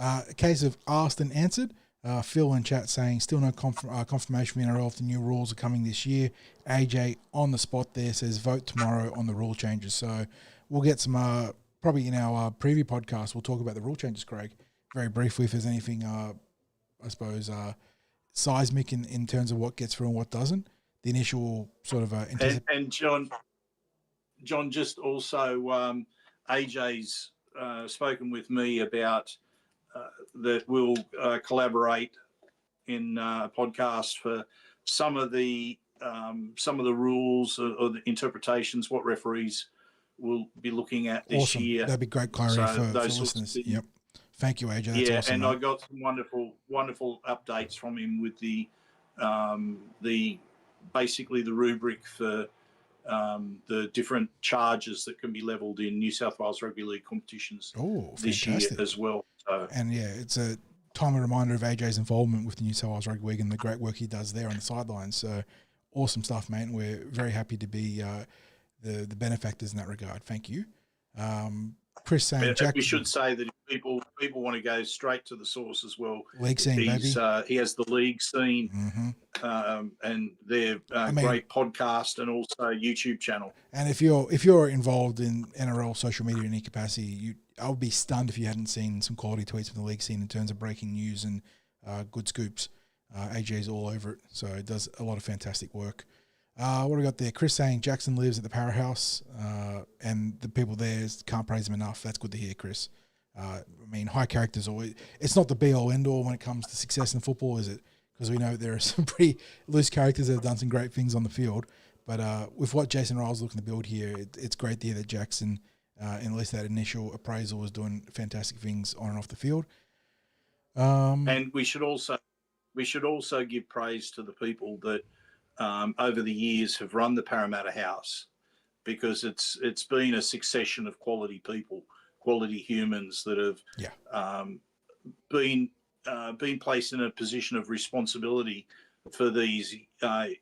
A case of asked and answered. Phil in chat saying still no confirmation from NRL if the new rules are coming this year. AJ on the spot there says vote tomorrow on the rule changes. So we'll get some, probably in our preview podcast, we'll talk about the rule changes, Craig, very briefly if there's anything, I suppose, seismic in terms of what gets through and what doesn't. The initial sort of... and John, just also AJ's spoken with me about that we'll collaborate in a podcast for some of the rules or the interpretations, what referees will be looking at this year. That'd be great clarity for listeners. Yep. Thank you, AJ. That's awesome, and mate. I got some wonderful updates from him with the basically the rubric for the different charges that can be levelled in New South Wales Rugby League competitions this year as well. So, and yeah, it's a timely reminder of AJ's involvement with the New South Wales Rugby League and the great work he does there on the sidelines. So awesome stuff, mate. And we're very happy to be the benefactors in that regard. Thank you. Chris saying, we should say that if people want to go straight to the source as well. League scene, baby. He has the league scene, and their great podcast and also YouTube channel. And if you're involved in NRL social media in any capacity, I would be stunned if you hadn't seen some quality tweets from the league scene in terms of breaking news and good scoops. AJ's all over it, so it does a lot of fantastic work. What do we got there? Chris saying Jackson lives at the Power House, and the people there can't praise him enough. That's good to hear, Chris. I mean, high characters always, it's not the be-all, end-all when it comes to success in football, is it? Because we know there are some pretty loose characters that have done some great things on the field. But with what Jason Ryle's looking to build here, it's great to hear that Jackson, in at least that initial appraisal, was doing fantastic things on and off the field. And we should also give praise to the people that over the years have run the Parramatta House, because it's been a succession of quality people, quality humans that have been placed in a position of responsibility for these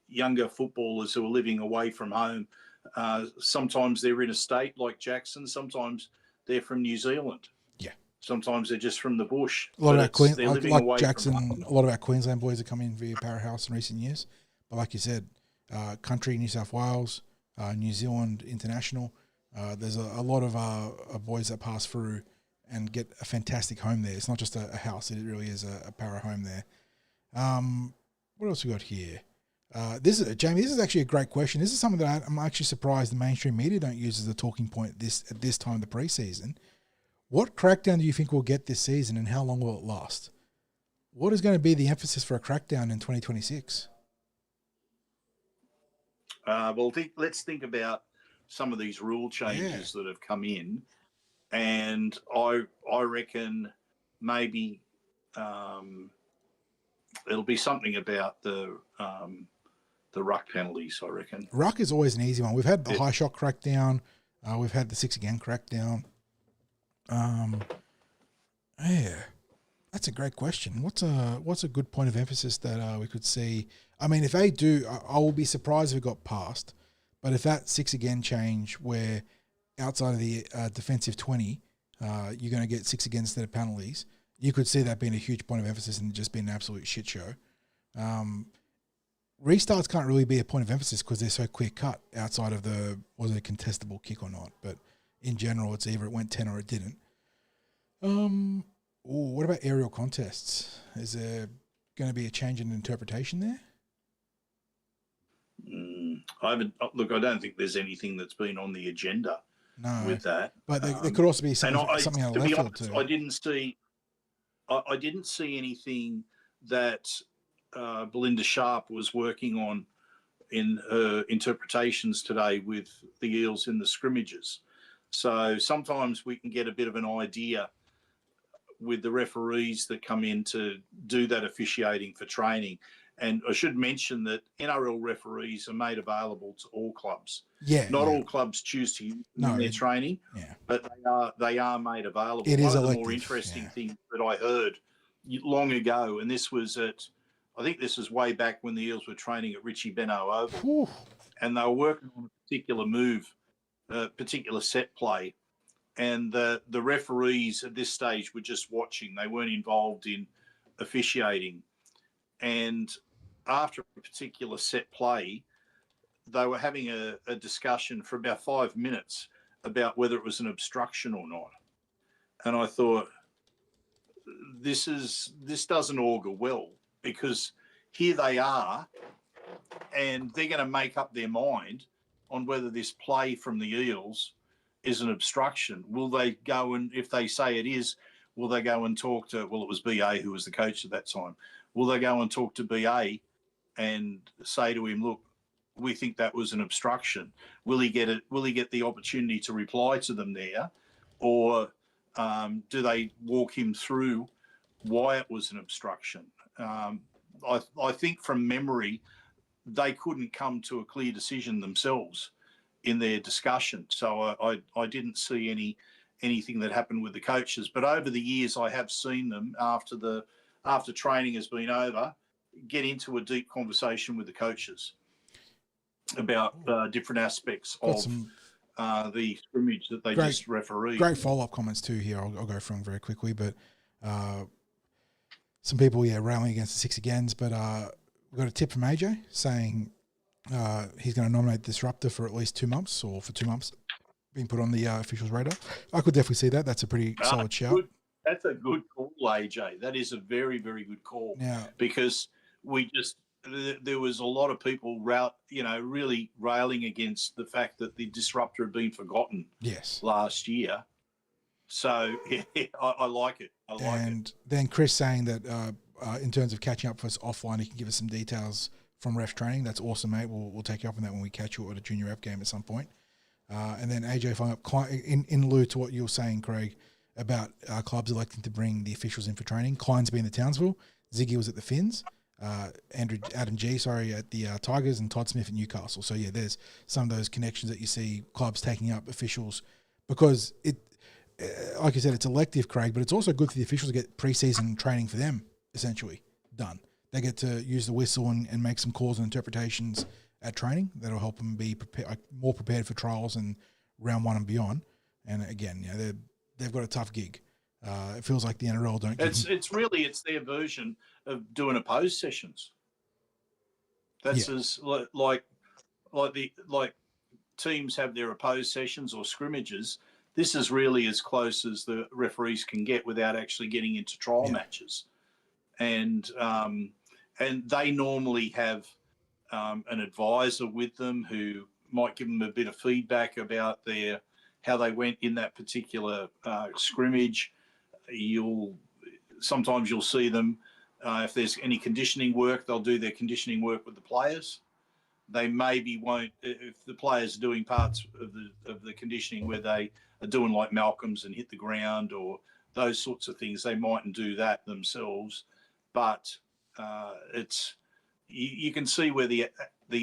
younger footballers who are living away from home. Sometimes they're in a state like Jackson. Sometimes they're from New Zealand. Yeah. Sometimes they're just from the bush. A lot of our Jackson, a lot of our Queensland boys have come in via Powerhouse in recent years. But like you said, country, New South Wales, New Zealand, international. There's a lot of boys that pass through and get a fantastic home there. It's not just a house; it really is a para home there. What else we got here? Jamie. This is actually a great question. This is something that I'm actually surprised the mainstream media don't use as a talking point at this time of the preseason. What crackdown do you think we'll get this season, and how long will it last? What is going to be the emphasis for a crackdown in 2026? Let's think about some of these rule changes that have come in, and I reckon maybe it'll be something about the ruck penalties. I reckon ruck is always an easy one. We've had the high shot crackdown, we've had the 6 again crackdown. That's a great question. What's a good point of emphasis that we could see? I mean, if they do, I will be surprised if it got passed. But if that 6 again change, where outside of the defensive 20, you're going to get 6 again instead of penalties, you could see that being a huge point of emphasis and just being an absolute shit show. Restarts can't really be a point of emphasis because they're so clear cut outside of was it a contestable kick or not. But in general, it's either it went 10 or it didn't. What about aerial contests? Is there going to be a change in interpretation there? I don't think there's anything that's been on the agenda with that. But there could also be something on the left field too. I didn't see anything that Belinda Sharp was working on in her interpretations today with the Eels in the scrimmages. So sometimes we can get a bit of an idea with the referees that come in to do that officiating for training. And I should mention that NRL referees are made available to all clubs. Not all clubs choose to use them in their training, but they are made available. It is one of the more interesting things that I heard long ago, and this was I think this was way back when the Eels were training at Richie Benno Oval, and they were working on a particular move, a particular set play, and the referees at this stage were just watching. They weren't involved in officiating. And after a particular set play, they were having a discussion for about 5 minutes about whether it was an obstruction or not. And I thought, this doesn't augur well, because here they are, and they're going to make up their mind on whether this play from the Eels is an obstruction. Will they go and, if they say it is, will they go and talk to, well, it was BA who was the coach at that time. Will they go and talk to BA and say to him, look, we think that was an obstruction? Will he get it? Will he get the opportunity to reply to them there? Or do they walk him through why it was an obstruction? I think from memory, they couldn't come to a clear decision themselves in their discussion. So I didn't see anything that happened with the coaches. But over the years, I have seen them after training has been over, get into a deep conversation with the coaches about different aspects of the scrimmage that they just refereed. Great follow-up comments too here. I'll go through them very quickly, but some people, railing against the 6 agains, but we've got a tip from AJ saying he's going to nominate Disruptor for at least 2 months, or for 2 months being put on the officials' radar. I could definitely see that. That's a pretty solid shout. That's a good call, AJ. That is a very, very good call. Yeah. Because we just there was a lot of people really railing against the fact that the disruptor had been forgotten Yes. last year. So yeah, I like it. I like it. And then Chris saying that in terms of catching up for us offline, he can give us some details from ref training. That's awesome, mate. We'll take you up on that when we catch you at a junior rep game at some point. And then AJ following up in lieu to what you were saying, Craig, about clubs electing to bring the officials in for training. Klein's been at Townsville, Ziggy was at the Finns, Adam G, at the Tigers, and Todd Smith at Newcastle. So yeah, there's some of those connections that you see clubs taking up officials because it, like I said, it's elective, Craig, but it's also good for the officials to get preseason training for them essentially done. They get to use the whistle and make some calls and interpretations at training that'll help them be more prepared for trials and round one and beyond. And again, they've got a tough gig. It feels like the NRL don't. It's their version of doing opposed sessions. That's as like teams have their opposed sessions or scrimmages. This is really as close as the referees can get without actually getting into trial matches, and they normally have an advisor with them who might give them a bit of feedback about how they went in that particular scrimmage. Sometimes you'll see them if there's any conditioning work, they'll do their conditioning work with the players. They maybe won't if the players are doing parts of the conditioning where they are doing like Malcolm's and hit the ground or those sorts of things. They mightn't do that themselves, but you can see where the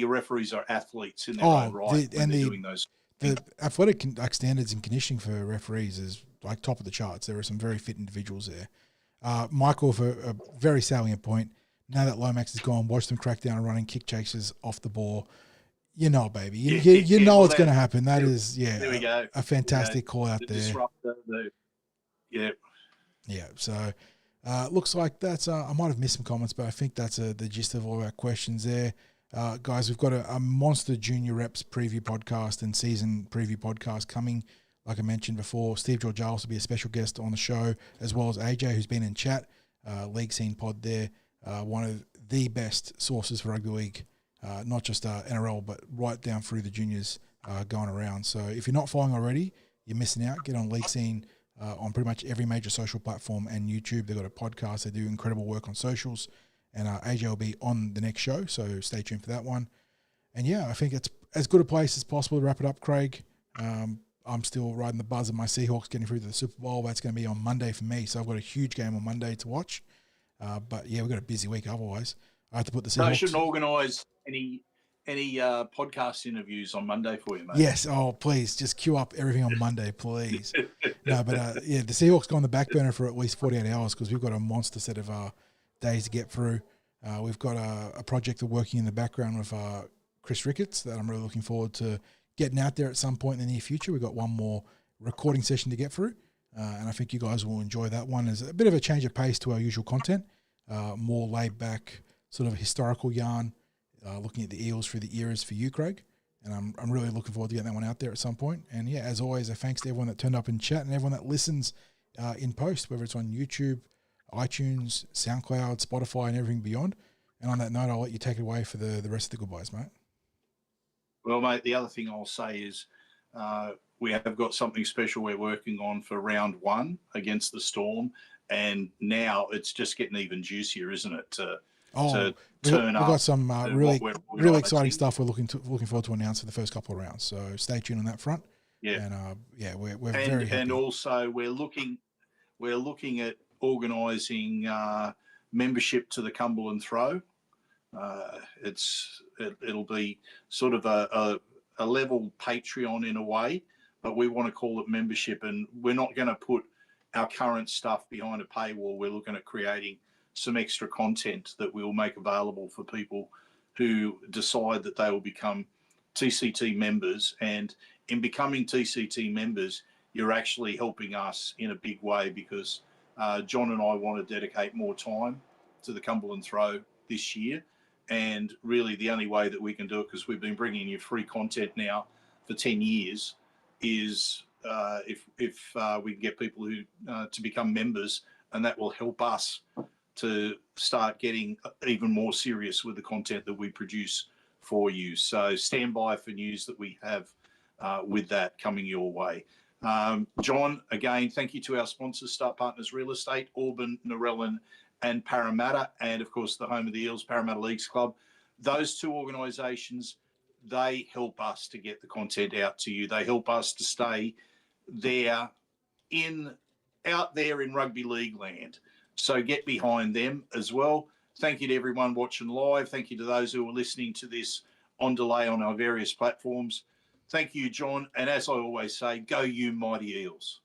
referees are athletes in their own right when they're doing those. The athletic standards and conditioning for referees is like top of the charts. There are some very fit individuals there. Michael, for a very salient point, now that Lomax is gone, watch them crack down on running kick chases off the ball. You know, baby. You know what's going to happen. That is, there we go. A fantastic call out there. Disruptor, Yeah, so looks like that's, I might have missed some comments, but I think that's the gist of all our questions there. Guys, we've got a monster junior reps preview podcast and season preview podcast coming. Like I mentioned before, Steve Georgallis will be a special guest on the show, as well as AJ, who's been in chat, League Scene Pod there, one of the best sources for rugby league, not just NRL, but right down through the juniors going around. So if you're not following already, you're missing out. Get on League Scene on pretty much every major social platform and YouTube. They've got a podcast. They do incredible work on socials. And AJ will be on the next show, so stay tuned for that one. And yeah, I think it's as good a place as possible to wrap it up, Craig. I'm still riding the buzz of my Seahawks getting through to the Super Bowl. That's going to be on Monday for me, so I've got a huge game on Monday to watch. But yeah, we've got a busy week otherwise. I have to put the Seahawks. I shouldn't organise any podcast interviews on Monday for you, mate. Yes. Oh, please, just queue up everything on Monday, please. No, but the Seahawks go on the back burner for at least 48 hours because we've got a monster set of days to get through. We've got a project of working in the background with Chris Ricketts that I'm really looking forward to getting out there at some point in the near future. We've got one more recording session to get through, and I think you guys will enjoy that one. It's a bit of a change of pace to our usual content, more laid back, sort of historical yarn, looking at the Eels through the eras for you, Craig. And I'm really looking forward to getting that one out there at some point. And yeah, as always, a thanks to everyone that turned up in chat and everyone that listens in post, whether it's on YouTube, iTunes, SoundCloud, Spotify, and everything beyond. And on that note, I'll let you take it away for the rest of the goodbyes, mate. Well, mate, the other thing I'll say is we have got something special we're working on for round one against the Storm. And now it's just getting even juicier, isn't it? We've got some really exciting stuff we're looking forward to announce for the first couple of rounds. So stay tuned on that front. Yeah. And we're very happy. And also we're looking at organising membership to the Cumberland Throw. It'll be sort of a level Patreon in a way, but we want to call it membership, and we're not going to put our current stuff behind a paywall. We're looking at creating some extra content that we will make available for people who decide that they will become TCT members. And in becoming TCT members, you're actually helping us in a big way because John and I want to dedicate more time to the Cumberland Throw this year. And really the only way that we can do it, because we've been bringing you free content now for 10 years, is if we can get people who to become members, and that will help us to start getting even more serious with the content that we produce for you. So stand by for news that we have with that coming your way. John, again, thank you to our sponsors, Start Partners Real Estate, Auburn, Narellan, and Parramatta, and of course the home of the Eels, Parramatta Leagues Club. Those two organisations, they help us to get the content out to you. They help us to stay out there in rugby league land. So get behind them as well. Thank you to everyone watching live. Thank you to those who are listening to this on delay on our various platforms. Thank you, John. And as I always say, go you mighty Eels.